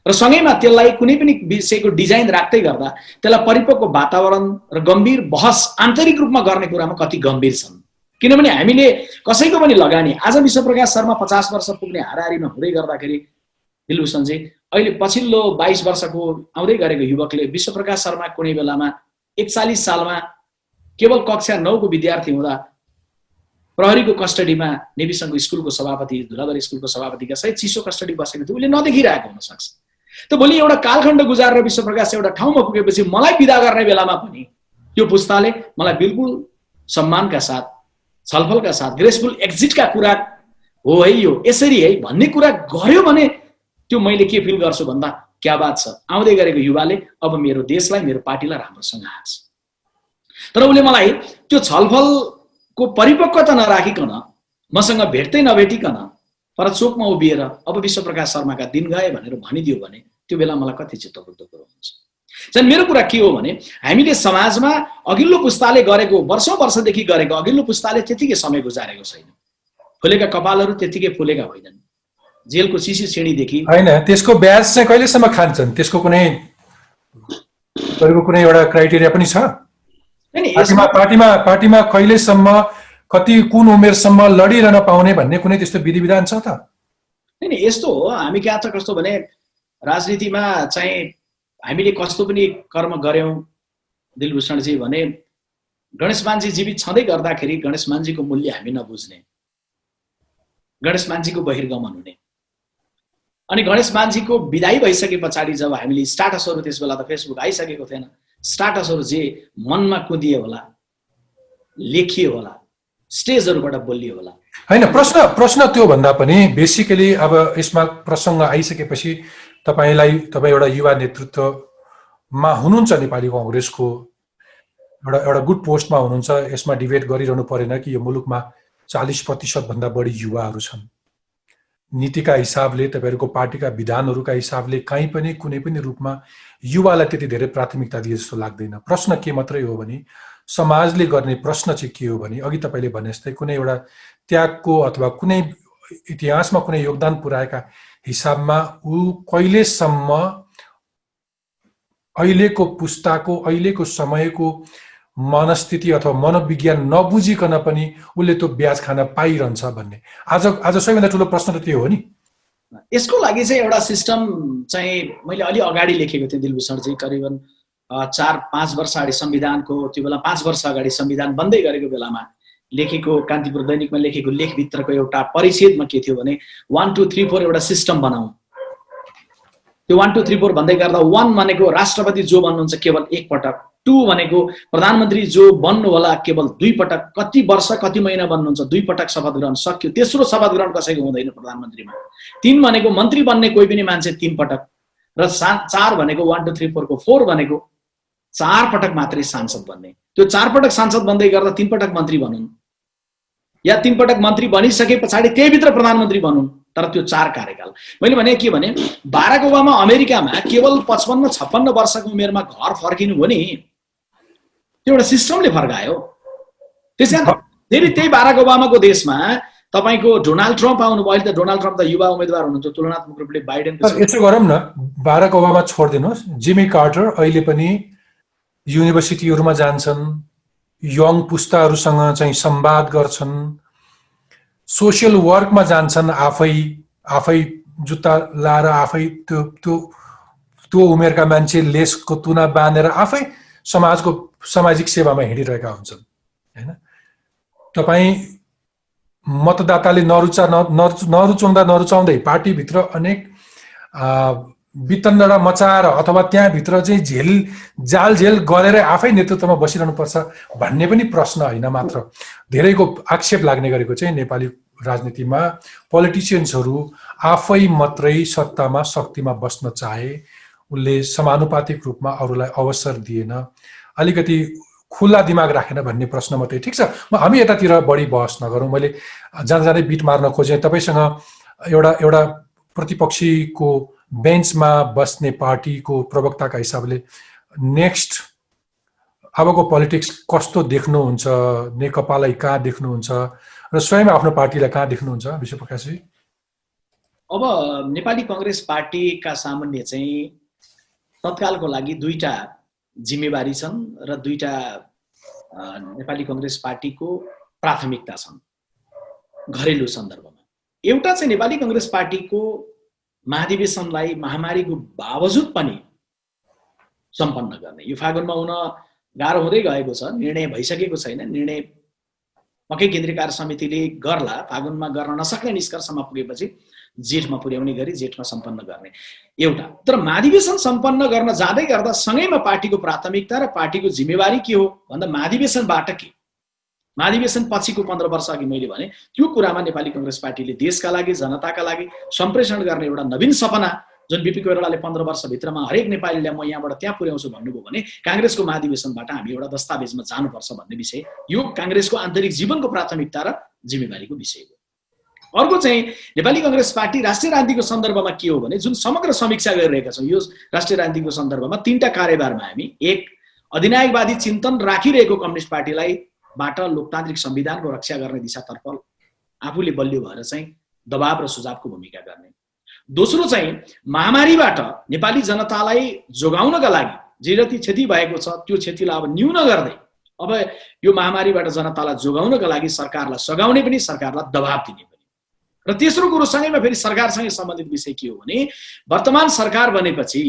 [SPEAKER 2] र सँगैमा त्यसलाई कुनै पनि विषयको डिजाइन राख्दै गर्दा त्यसलाई परिपक्व वातावरण र गम्भीर बहस आन्तरिक रूपमा गर्ने कुरामा कति गम्भीर छन्। किनभने हामीले कसैको पनि लगानी आज विश्वप्रकाश शर्मा 50 वर्ष पुग्ने हाराहारीमा हुँदै गर्दाखेरि दिलभूषणजी अहिले पछिल्लो 22 वर्षको आउँदै गरेको युवकले विश्वप्रकाश शर्मा कुनै बेलामा 41 सालमा केवल कक्षा 9 को विद्यार्थी हुँदा प्रहरीको कस्टडीमा नेविसङ्घ स्कुलको सभापति, धुलाबारी स्कुलको सभापतिका सहित चिसो कस्टडी बसेको थियो, उसले नदेखिरहेको हुन सक्छ। त भोलि एउटा कालखण्ड गुजारेर विश्वप्रकाश एउटा ठाउँमा पुगेपछि मलाई बिदा गर्ने बेलामा पनि त्यो पुस्ताले मलाई बिल्कुल सम्मानका साथ, छलफलका साथ, ग्रेसफुल एक्जिटका कुरा हो है यो, यसरी है भन्ने कुरा गर्यो भने त्यो मैले के फिल गर्छु भन्दा क्या बात छ, आउँदै गरेको युवाले अब मेरो देशलाई, मेरो पार्टीलाई राम्रोसँग हाँस। तर उसले मलाई त्यो छलफलको परिपक्वता नराखिकन, मसँग भेट्दै नभेटिकन पर चोकमा उभिएर अब विश्वप्रकाश शर्माका दिन गए भनेर भनिदियो भने त्यो बेला मलाई कति चित्तबुद्ध कुरो हुन्छ। चाहिँ मेरो कुरा के हो भने हामीले समाजमा अघिल्लो पुस्ताले गरेको, वर्षौं वर्षदेखि गरेको अघिल्लो पुस्ताले त्यतिकै समय गुजारेको छैन। फुलेका कपालहरू त्यतिकै फुलेका होइनन्। जेलको सिसी श्रेणीदेखि
[SPEAKER 1] हैन, त्यसको ब्याज चाहिँ कहिलेसम्म खान्छन्? त्यसको कुनै एउटा क्राइटेरिया पनि छ? पार्टीमा कहिलेसम्म, कति, कुन उमेरसम्म लडिरहन पाउने भन्ने कुनै त्यस्तो विधि विधान छ त?
[SPEAKER 2] हैन, यस्तो हो, हामी क्या त कस्तो भने राजनीतिमा चाहिँ हामीले कस्तो पनि कर्म गर्यौं दिलभूषणजी भने गणेशमानजी जीवित छँदै गर्दाखेरि गणेशमानजीको मूल्य हामी नबुझ्ने, गणेशमानजीको बहिर्गमन हुने, अनि गणेशमानजीको विदाई भइसके पछाडि जब हामीले स्टाटसहरू, त्यस बेला त फेसबुक आइसकेको थिएन, स्टाटसहरू जे मनमा कुदिए होला, लेखिए होला, स्टेजहरूबाट बोलियो होला।
[SPEAKER 1] हैन, प्रश्न त्यो भन्दा पनि बेसिकली अब यसमा प्रसङ्ग आइसकेपछि तपाईँ एउटा युवा नेतृत्वमा हुनुहुन्छ, नेपाली कांग्रेसको एउटा गुड पोस्टमा हुनुहुन्छ, यसमा डिबेट गरिरहनु परेन कि यो मुलुकमा 40% भन्दा बढी युवाहरू छन्। नीतिका हिसाबले, तपाईहरुको पार्टीका विधानहरूका हिसाबले कहीँ पनि कुनै पनि रूपमा युवालाई त्यति धेरै प्राथमिकता दिए जस्तो लाग्दैन। प्रश्न के मात्रै हो भने समाजले गर्ने प्रश्न चाहिँ के हो भने अघि तपाईले भने जस्तै कुनै एउटा त्यागको अथवा कुनै इतिहासमा कुनै योगदान पुर्याएका हिसाबमा ऊ कहिलेसम्म अहिलेको पुस्ताको, अहिलेको समयको मनस्थिति अथवा मनोविज्ञान नबुझिकन पनि उसले त्यो ब्याज खान पाइरहन्छ भन्ने आज सबैभन्दा ठुलो प्रश्न त त्यो हो नि।
[SPEAKER 2] यसको लागि चाहिँ एउटा सिस्टम चाहिँ मैले अलि अगाडि लेखेको थिएँ दिलभूषणजी, करिबन 4-5 वर्ष अगाडि संविधानको, त्यो बेला 5 वर्ष अगाडि संविधान बन्दै गरेको बेलामा लेखेको, कान्तिपुर दैनिकमा लेखेको लेखभित्रको एउटा परिच्छेदमा के थियो भने 1 2 3 4 एउटा सिस्टम बनाऊ। त्यो 1 2 3 4 भन्दै गर्दा 1 भनेको राष्ट्रपति जो बन्नुहुन्छ केवल एक पटक, 2 भनेको प्रधानमन्त्री जो बन्नु होला केवल 2 पटक, कति वर्ष कति महिना बन्नुहुन्छ 2 पटक शपथ ग्रहण सक्यो, तेस्रो शपथ ग्रहण कसैको हुँदैन प्रधानमन्त्रीमा। 3 भनेको मन्त्री बन्ने कोही पनि मान्छे 3 पटक, र 4 भनेको 1 2 3 4 को 4 भनेको 4 पटक मात्रै सांसद बन्ने। त्यो 4 पटक सांसद बन्दै गर्दा 3 पटक मन्त्री बनुन्, या 3 पटक मन्त्री बनिसके पछाडि त्यही भित्र प्रधानमन्त्री बनुन्, तर त्यो 4 कार्यकाल। मैले भने के भने बाराक ओबामा अमेरिकामा केवल 55-56 वर्षको उमेरमा घर फर्किनु हो नि, त्यो एउटा सिस्टमले फर्कायो। त्यसैले फेरि त्यही बाराक ओबामाको देशमा तपाईको डोनाल्ड ट्रम्प आउनुभयो। अहिले त डोनाल्ड ट्रम्प त युवा उम्मेदवार हुनुहुन्छ तुलनात्मक रूपले बाइडेनको।
[SPEAKER 1] यसो गरौँ न, बाराक ओबामा छोडिदिनुहोस्, जिमी कार्टर अहिले पनि युनिभर्सिटीहरूमा जान्छन्, यङ पुस्ताहरूसँग चाहिँ संवाद गर्छन्, सोशल वर्कमा जान्छन्, आफै जुत्ता लाएर आफै त्यो उमेरका मान्छे लेसको तुना बाँधेर आफै सामाजिक सेवामा हिँडिरहेका हुन्छन् हैन। तपाईँ मतदाताले नरुचाउँदै पार्टीभित्र अनेक वितण्डरा मचाएर अथवा त्यहाँभित्र चाहिँ जालझेल गरेर आफै नेतृत्वमा बसिरहनुपर्छ भन्ने पनि प्रश्न होइन मात्र। धेरैको आक्षेप लाग्ने गरेको चाहिँ नेपाली राजनीतिमा पोलिटिसियन्सहरू आफै मात्रै सत्तामा शक्तिमा बस्न चाहे, उनले समानुपातिक रूपमा अरूलाई अवसर दिएन, अलिकति खुला दिमाग राखेन भन्ने प्रश्न मात्रै। ठिक छ, हामी यतातिर बढी बहस नगरौँ। मैले जाँदै बिट मार्न खोजेँ तपाईसँग एउटा प्रतिपक्षीको बेन्चमा बस्ने पार्टीको प्रवक्ताका हिसाबले नेक्स्ट अबको पोलिटिक्स कस्तो देख्नुहुन्छ, नेकपालाई कहाँ देख्नुहुन्छ र स्वयं आफ्नो पार्टीलाई कहाँ देख्नुहुन्छ विश्वप्रकाशजी?
[SPEAKER 2] अब नेपाली कांग्रेस पार्टीका सामान्य चाहिँ तत्कालको लागि 2टा जिम्मेवारी छन् र 2टा नेपाली कांग्रेस पार्टीको प्राथमिकता छन् घरेलु सन्दर्भमा। एउटा चाहिँ नेपाली कांग्रेस पार्टीको महाधिवेशनलाई महामारीको बावजुद पनि सम्पन्न गर्ने। यो फागुनमा हुन गाह्रो हुँदै गएको छ, निर्णय भइसकेको छैन, निर्णय पक्कै केन्द्रीय कार्य समितिले गर्ला, फागुनमा गर्न नसक्ने निष्कर्षमा पुगेपछि जेठमा पुर्याउने गरी जेठमा सम्पन्न गर्ने एउटा। तर महाधिवेशन सम्पन्न गर्न जाँदै गर्दा सँगैमा पार्टीको प्राथमिकता र पार्टीको जिम्मेवारी के हो भन्दा महाधिवेशनबाट के, महाधिवेशन पछिको 15 वर्ष अघि मैले भने त्यो कुरामा नेपाली कांग्रेस पार्टीले देशका लागि जनताका लागि सम्प्रेषण गर्ने एउटा नवीन सपना जुन बीपी कोइरालाले 15 वर्षभित्रमा हरेक नेपालीलाई म यहाँबाट त्यहाँ पुर्याउँछु भन्नुभयो भने कांग्रेसको महाधिवेशनबाट हामी एउटा दस्तावेजमा जानुपर्छ भन्ने विषय यो कांग्रेसको आन्तरिक जीवनको प्राथमिकता र जिम्मेवारीको विषय हो। अर्को चाहिँ नेपाली कांग्रेस पार्टी राष्ट्रिय राजनीतिको सन्दर्भमा के हो भने जुन समग्र समीक्षा गरिरहेका छौँ यो राष्ट्रिय राजनीतिको सन्दर्भमा तीनटा कार्यभारमा हामी एक अधिनायकवादी चिन्तन राखिरहेको कम्युनिस्ट पार्टीलाई बाट लोकतान्त्रिक संविधानको रक्षा गर्ने दिशातर्फ आफूले बलियो भएर चाहिँ दबाव र सुझावको भूमिका गर्ने, दोस्रो चाहिँ महामारीबाट नेपाली जनतालाई जोगाउनका लागि जे जति क्षति भएको छ त्यो क्षतिलाई अब न्यून गर्दै अब यो महामारीबाट जनतालाई जोगाउनका लागि सरकारलाई सघाउने पनि सरकारलाई दबाव दिने पनि, र तेस्रो कुरो सँगैमा फेरि सरकारसँगै सम्बन्धित विषय के हो भने वर्तमान सरकार बनेपछि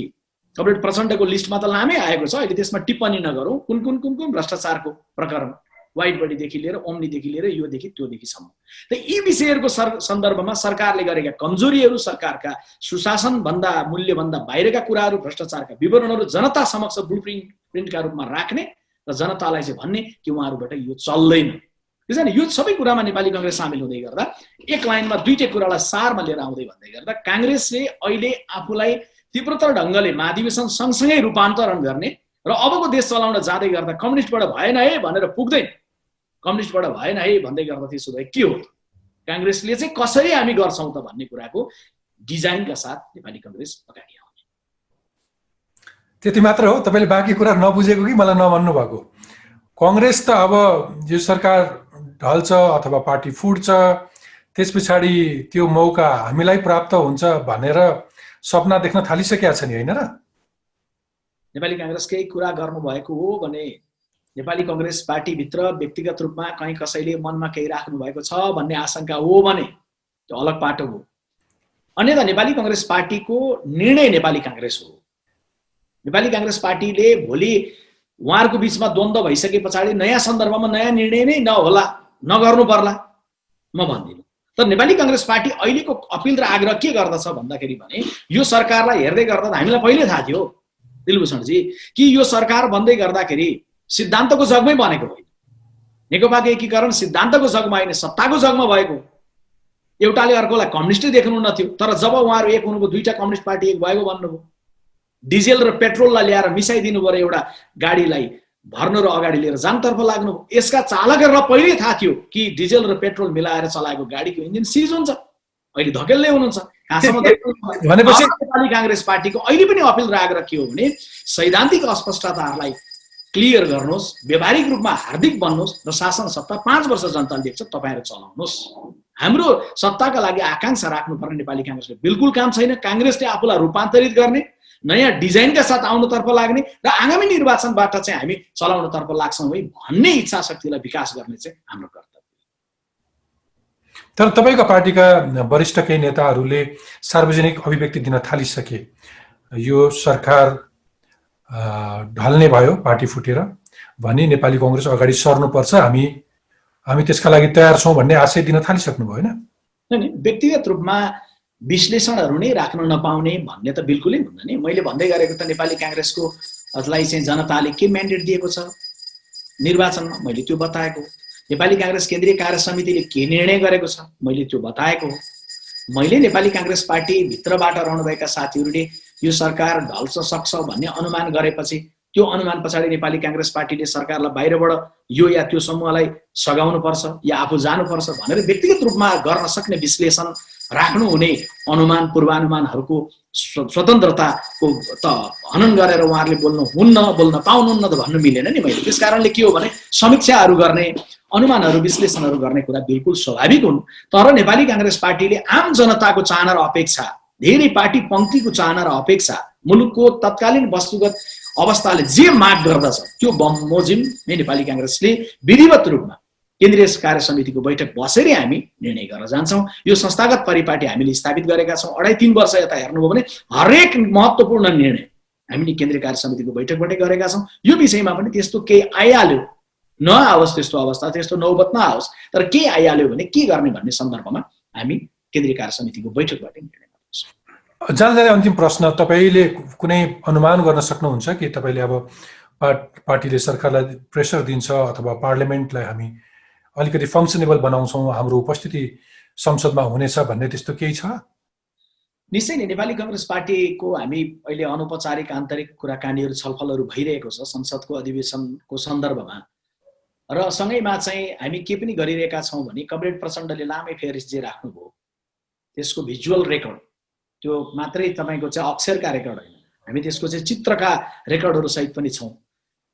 [SPEAKER 2] कमरेड प्रचण्डको लिस्टमा त लामै आएको छ, अहिले त्यसमा टिप्पणी नगरौँ कुन कुन कुन कुन भ्रष्टाचारको प्रकरण व्हाइट बडीदेखि लिएर ओम्नीदेखि लिएर योदेखि त्योदेखिसम्म त यी विषयहरूको सन्दर्भमा सरकारले गरेका कमजोरीहरू सरकारका सुशासन भन्दा मूल्यभन्दा बाहिरका कुराहरू भ्रष्टाचारका विवरणहरू जनता समक्ष ब्लुप्रिन्टका रूपमा राख्ने र जनतालाई चाहिँ भन्ने कि उहाँहरूबाट यो चल्दैन। त्यसैले यो सबै कुरामा नेपाली कांग्रेस सामेल हुँदै गर्दा एक लाइनमा दुईटै कुरालाई सारमा लिएर आउँदै भन्दै गर्दा कांग्रेसले अहिले आफूलाई तीव्रतर ढङ्गले महाधिवेशन सँगसँगै रूपान्तरण गर्ने र अबको देश चलाउन जाँदै गर्दा कम्युनिस्टबाट भएन है भनेर पुग्दैन, कम्युनिस्टबाट भएन है भन्दै गर्दा त्यसो भए के हो कांग्रेसले चाहिँ कसरी हामी गर्छौं त भन्ने कुराको डिजाइनका साथ नेपाली कांग्रेस अगाडि आउने।
[SPEAKER 1] त्यति मात्र हो? तपाईले बाँकी कुरा नबुझेको कि मलाई नभन्नु भएको? कांग्रेस त अब यो सरकार ढल्छ अथवा पार्टी फुट्छ त्यसपछि त्यो मौका हामीलाई प्राप्त हुन्छ भनेर सपना देख्न थालिसकेका छ नि, हैन र?
[SPEAKER 2] नेपाली कांग्रेसकै कुरा गर्नुभएको हो भने नेपाली कांग्रेस पार्टीभित्र व्यक्तिगत रूपमा कहीँ कसैले मनमा केही राख्नु भएको छ भन्ने आशंका हो भने त्यो अलग पाटो हो। अन्यथा नेपाली कांग्रेस पार्टीको निर्णय नेपाली कांग्रेस हो। नेपाली कांग्रेस पार्टीले भोलि उहाँहरूको बीचमा द्वन्द्व भइसके पछाडि नयाँ सन्दर्भमा नयाँ निर्णय नै नहोला, नगर्नु पर्ला म भन्दिनँ। तर नेपाली कांग्रेस पार्टी अहिलेको अपिल र आग्रह के गर्दछ भन्दाखेरि भने यो सरकारलाई हेर्दै गर्दा हामीलाई पहिले थाहा थियो दिलभूषणजी कि यो सरकार बन्दै गर्दाखेरि सिद्धान्तको जगमै बनेको होइन, नेकपाको एकीकरण सिद्धान्तको जगमा होइन सत्ताको जगमा भएको। एउटाले अर्कोलाई कम्युनिस्टै देख्नु नथ्यो, तर जब उहाँहरू एक हुनुभयो दुईटा कम्युनिस्ट पार्टी एक भएको भन्नुभयो, डिजेल र पेट्रोललाई ल्याएर मिसाइदिनु पर्यो एउटा गाडीलाई भर्नु र अगाडि लिएर जानतर्फ लाग्नु। यसका चालकहरूलाई पहिल्यै थाहा थियो कि डिजेल र पेट्रोल मिलाएर चलाएको गाडीको इन्जिन सिज हुन्छ, अहिले धकेल्दै हुनुहुन्छ। भनेपछि नेपाली कांग्रेस पार्टीको अहिले पनि अपिल र आग्रह के हो भने सैद्धान्तिक अस्पष्टताहरूलाई क्लियर गर्नुहोस्, व्यावहारिक रूपमा हार्दिक बन्नुहोस् र शासन सत्ता 5 वर्ष जनताले देख्छ तपाईहरु चलाउनुहोस्। हाम्रो सत्ताका लागि आकांक्षा राख्नुपर्ने नेपाली कांग्रेसले बिल्कुल काम छैन। कांग्रेसले आफूलाई रूपान्तरित गर्ने, नयाँ डिजाइनका साथ आउनुतर्फ लाग्ने र आगामी निर्वाचनबाट चाहिँ हामी चलाउनतर्फ लाग्छौँ है भन्ने इच्छा शक्तिलाई विकास गर्ने चाहिँ हाम्रो कर्तव्य।
[SPEAKER 1] तर तपाईको पार्टीका वरिष्ठ केही नेताहरूले सार्वजनिक अभिव्यक्ति दिन थालिसके, यो सरकार ढल्ने भयो पार्टी फुटेर भनी नेपाली कांग्रेस अगाडि सर्नुपर्छ, हामी त्यसका लागि तयार छौं भन्ने आशय दिन थालिसक्नु भयो हैन?
[SPEAKER 2] व्यक्तिगत रूपमा विश्लेषणहरू नै राख्न नपाउने भन्ने त बिल्कुलै हुन्न नि। मैले भन्दै गरेको त नेपाली कांग्रेसको लाई चाहिँ जनताले के म्यान्डेट दिएको छ निर्वाचनमा मैले त्यो बताएको, नेपाली कांग्रेस केन्द्रीय कार्य समितिले के निर्णय गरेको छ मैले त्यो बताएको हो। मैले नेपाली कांग्रेस पार्टी भित्रबाट रहनुभएका साथीहरूले यो सरकार ढल्छ सक्छ भन्ने अनुमान गरेपछि त्यो अनुमान पछाडि नेपाली कांग्रेस पार्टीले सरकारलाई बाहिरबाट यो या त्यो समूहलाई सघाउनु पर्छ या आफू जानुपर्छ भनेर व्यक्तिगत रूपमा गर्न सक्ने विश्लेषण राख्नु हुने अनुमान पूर्वानुमानहरूको स्वतन्त्रताको त हनन गरेर उहाँहरूले बोल्नु हुन्न, बोल्न पाउनुहुन्न त भन्नु मिलेन नि मैले। त्यसकारणले के हो भने समीक्षाहरू गर्ने, अनुमानहरू विश्लेषणहरू गर्ने कुरा बिल्कुल स्वाभाविक हुन्। तर नेपाली कांग्रेस पार्टीले आम जनताको चाहना र अपेक्षा, धेरै पार्टी पंक्तिको चाहना र अपेक्षा, मुलुकको तत्कालीन वस्तुगत अवस्थाले जे माग गर्दछ त्यो बमोजिम नै नेपाली कांग्रेसले विधिवत रूपमा केन्द्रीय कार्य समितिको बैठक बसेरै हामी निर्णय गर्न जान्छौँ। यो संस्थागत परिपाटी हामीले स्थापित गरेका छौँ। 2.5-3 वर्ष यता हेर्नुभयो भने हरेक महत्त्वपूर्ण निर्णय हामीले केन्द्रीय कार्य समितिको बैठकबाटै गरेका छौँ। यो विषयमा पनि त्यस्तो केही आइहाल्यो नआओस्, त्यस्तो अवस्था त्यस्तो नौबत नआओस्, तर केही आइहाल्यो भने के गर्ने भन्ने सन्दर्भमा हामी केन्द्रीय कार्य समितिको बैठकबाटै निर्णय गर्छौँ।
[SPEAKER 1] जाँदा अन्तिम प्रश्न, तपाईले कुनै अनुमान गर्न सक्नुहुन्छ कि तपाईले अब पार्टीले सरकारलाई प्रेसर दिन्छ अथवा पार्लियामेन्टलाई हामी अलिकति फङ्सनेबल बनाउँछौँ, हाम्रो उपस्थिति संसदमा हुनेछ भन्ने त्यस्तो केही छ?
[SPEAKER 2] निश्चय नै नेपाली कांग्रेस पार्टीको हामी अहिले अनौपचारिक आन्तरिक कुराकानीहरू छलफलहरू भइरहेको छ संसदको अधिवेशनको सन्दर्भमा, र सँगैमा चाहिँ हामी के पनि गरिरहेका छौँ भने कमरेड प्रचण्डले लामै फेरिस जे राख्नुभयो त्यसको भिजुअल रेकर्ड, त्यो मात्रै तपाईँको चाहिँ अक्षरका रेकर्ड होइन, हामी त्यसको चाहिँ चित्रका रेकर्डहरू सहित पनि छौँ।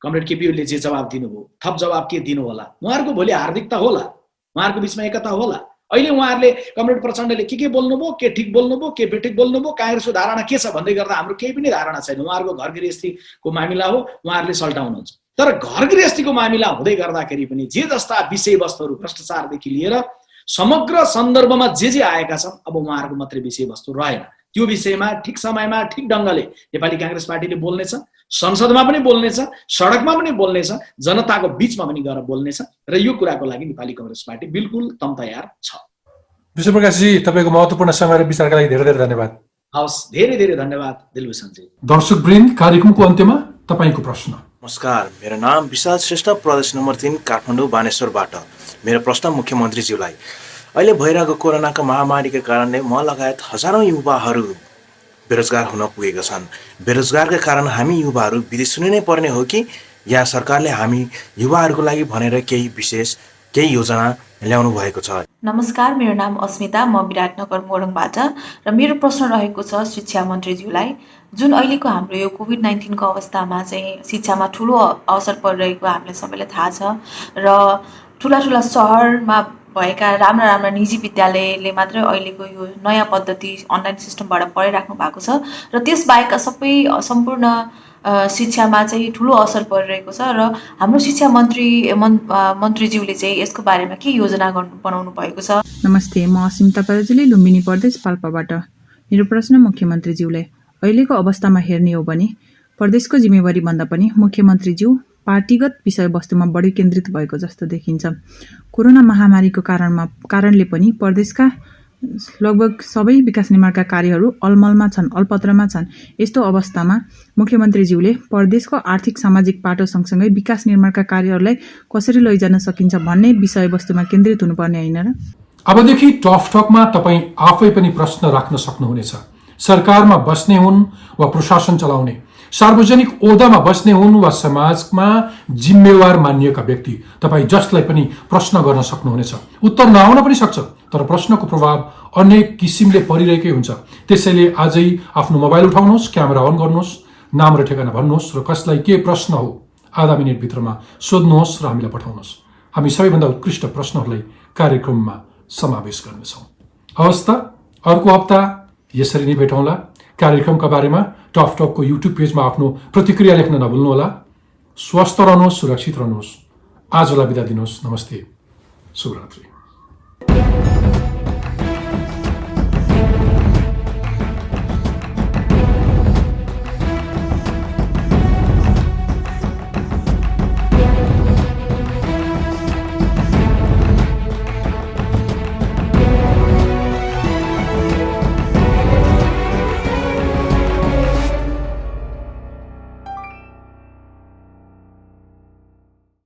[SPEAKER 2] कमरेड केपी ओलीले जे जवाब दिनुभयो, थप जवाब के दिनु होला, उहाँहरूको भोलि हार्दिकता होला, उहाँहरूको बिचमा एकता होला। अहिले उहाँहरूले कमरेड प्रचण्डले के बोल्नुभयो, के ठिक बोल्नुभयो, के बेठिक बोल्नुभयो, कांग्रेसको धारणा के छ भन्दै गर्दा हाम्रो केही पनि धारणा छैन। उहाँहरूको घर गृहस्थीको मामिला हो, उहाँहरूले सल्टाउनुहुन्छ। तर घर गृहस्थीको मामिला हुँदै गर्दाखेरि पनि जे जस्ता विषयवस्तुहरू भ्रष्टाचारदेखि लिएर समग्र सन्दर्भमा जे आएका छन्, अब उहाँहरूको मात्रै विषयवस्तु रहेन। त्यो विषयमा ठिक समयमा ठिक ढङ्गले नेपाली कांग्रेस पार्टीले बोल्नेछ, संसदमा पनि बोल्नेछ, सडकमा पनि बोल्नेछ, जनताको बीचमा पनि गएर बोल्नेछ, र यो कुराको लागि नेपाली कांग्रेस पार्टी बिल्कुल तम तयार छ।
[SPEAKER 1] विश्वप्रकाशजी, तपाईँको महत्त्वपूर्ण समय र विचारका लागि धेरै धेरै धन्यवाद।
[SPEAKER 2] हवस्, धेरै धेरै धन्यवाद दिलभूषणजी।
[SPEAKER 1] दर्शकवृन्द, कार्यक्रमको अन्त्यमा तपाईँको प्रश्न।
[SPEAKER 3] नमस्कार, मेरो नाम विशाल श्रेष्ठ, प्रदेश नम्बर 3 काठमाडौँ बानेश्वरबाट। मेरो प्रश्न मुख्यमन्त्रीज्यूलाई, अहिले भइरहेको कोरोनाको महामारीका कारणले म लगायत हजारौँ युवाहरू बेरोजगार हुन पुगेका छन्। बेरोजगारका कारण हामी युवाहरू विदेश सुनिनै पर्ने हो कि या सरकारले हामी युवाहरूको लागि भनेर केही योजना ल्याउनु भएको छ?
[SPEAKER 4] नमस्कार, मेरो नाम अस्मिता, म विराटनगर मोरङबाट, र मेरो प्रश्न रहेको छ शिक्षा मन्त्रीज्यूलाई। जुन अहिलेको हाम्रो यो कोभिड-19 को अवस्थामा चाहिँ शिक्षामा ठुलो असर परिरहेको हामीलाई सबैलाई थाहा छ, र ठुला सहरमा भएका राम्रा निजी विद्यालयले मात्रै अहिलेको यो नयाँ पद्धति अनलाइन सिस्टमबाट पढाइराख्नु भएको छ, र त्यसबाहेकका सम्पूर्ण शिक्षामा चाहिँ ठुलो असर परिरहेको छ, र हाम्रो शिक्षा मन्त्रीज्यूले चाहिँ यसको बारेमा के योजना बनाउनु भएको छ?
[SPEAKER 5] नमस्ते, म अस्मिता पराजुली, लुम्बिनी प्रदेश पाल्पाबाट। मेरो प्रश्न मुख्यमन्त्रीज्यूलाई, अहिलेको अवस्थामा हेर्ने हो भने प्रदेशको जिम्मेवारी भन्दा पनि मुख्यमन्त्रीज्यू पार्टीगत विषयवस्तुमा बढी केन्द्रित भएको जस्तो देखिन्छ। कोरोना महामारीको कारणले पनि प्रदेशका लगभग सबै विकास निर्माणका कार्यहरू अलमलमा छन्, अलपत्रमा छन्। यस्तो अवस्थामा मुख्यमन्त्रीज्यूले प्रदेशको आर्थिक सामाजिक पाटो सँगसँगै विकास निर्माणका कार्यहरूलाई कसरी लैजान सकिन्छ भन्ने विषयवस्तुमा केन्द्रित हुनुपर्ने होइन र?
[SPEAKER 1] अबदेखि टकमा तपाईँ आफै पनि प्रश्न राख्न सक्नुहुनेछ। सरकारमा बस्ने हुन् वा प्रशासन चलाउने, सार्वजनिक ओहदामा बस्ने हुन् वा समाजमा जिम्मेवार मानिएका व्यक्ति, तपाईँ जसलाई पनि प्रश्न गर्न सक्नुहुनेछ। उत्तर नआउन पनि सक्छ, तर प्रश्नको प्रभाव अनेक किसिमले परिरहेकै हुन्छ। त्यसैले आजै आफ्नो मोबाइल उठाउनुहोस्, क्यामेरा अन गर्नुहोस्, नाम र ठेगाना भन्नुहोस्, र कसलाई के प्रश्न हो आधा मिनटभित्रमा सोध्नुहोस् र हामीलाई पठाउनुहोस्। हामी सबैभन्दा उत्कृष्ट प्रश्नहरूलाई कार्यक्रममा समावेश गर्नेछौँ। हवस् त, अर्को हप्ता यसरी नै भेटौँला। कार्यक्रमका बारेमा टकको युट्युब पेजमा आफ्नो प्रतिक्रिया लेख्न नभुल्नुहोला। स्वस्थ रहनुहोस्, सुरक्षित रहनुहोस्। आजलाई बिदा दिनुहोस्। नमस्ते, शुभरात्रि।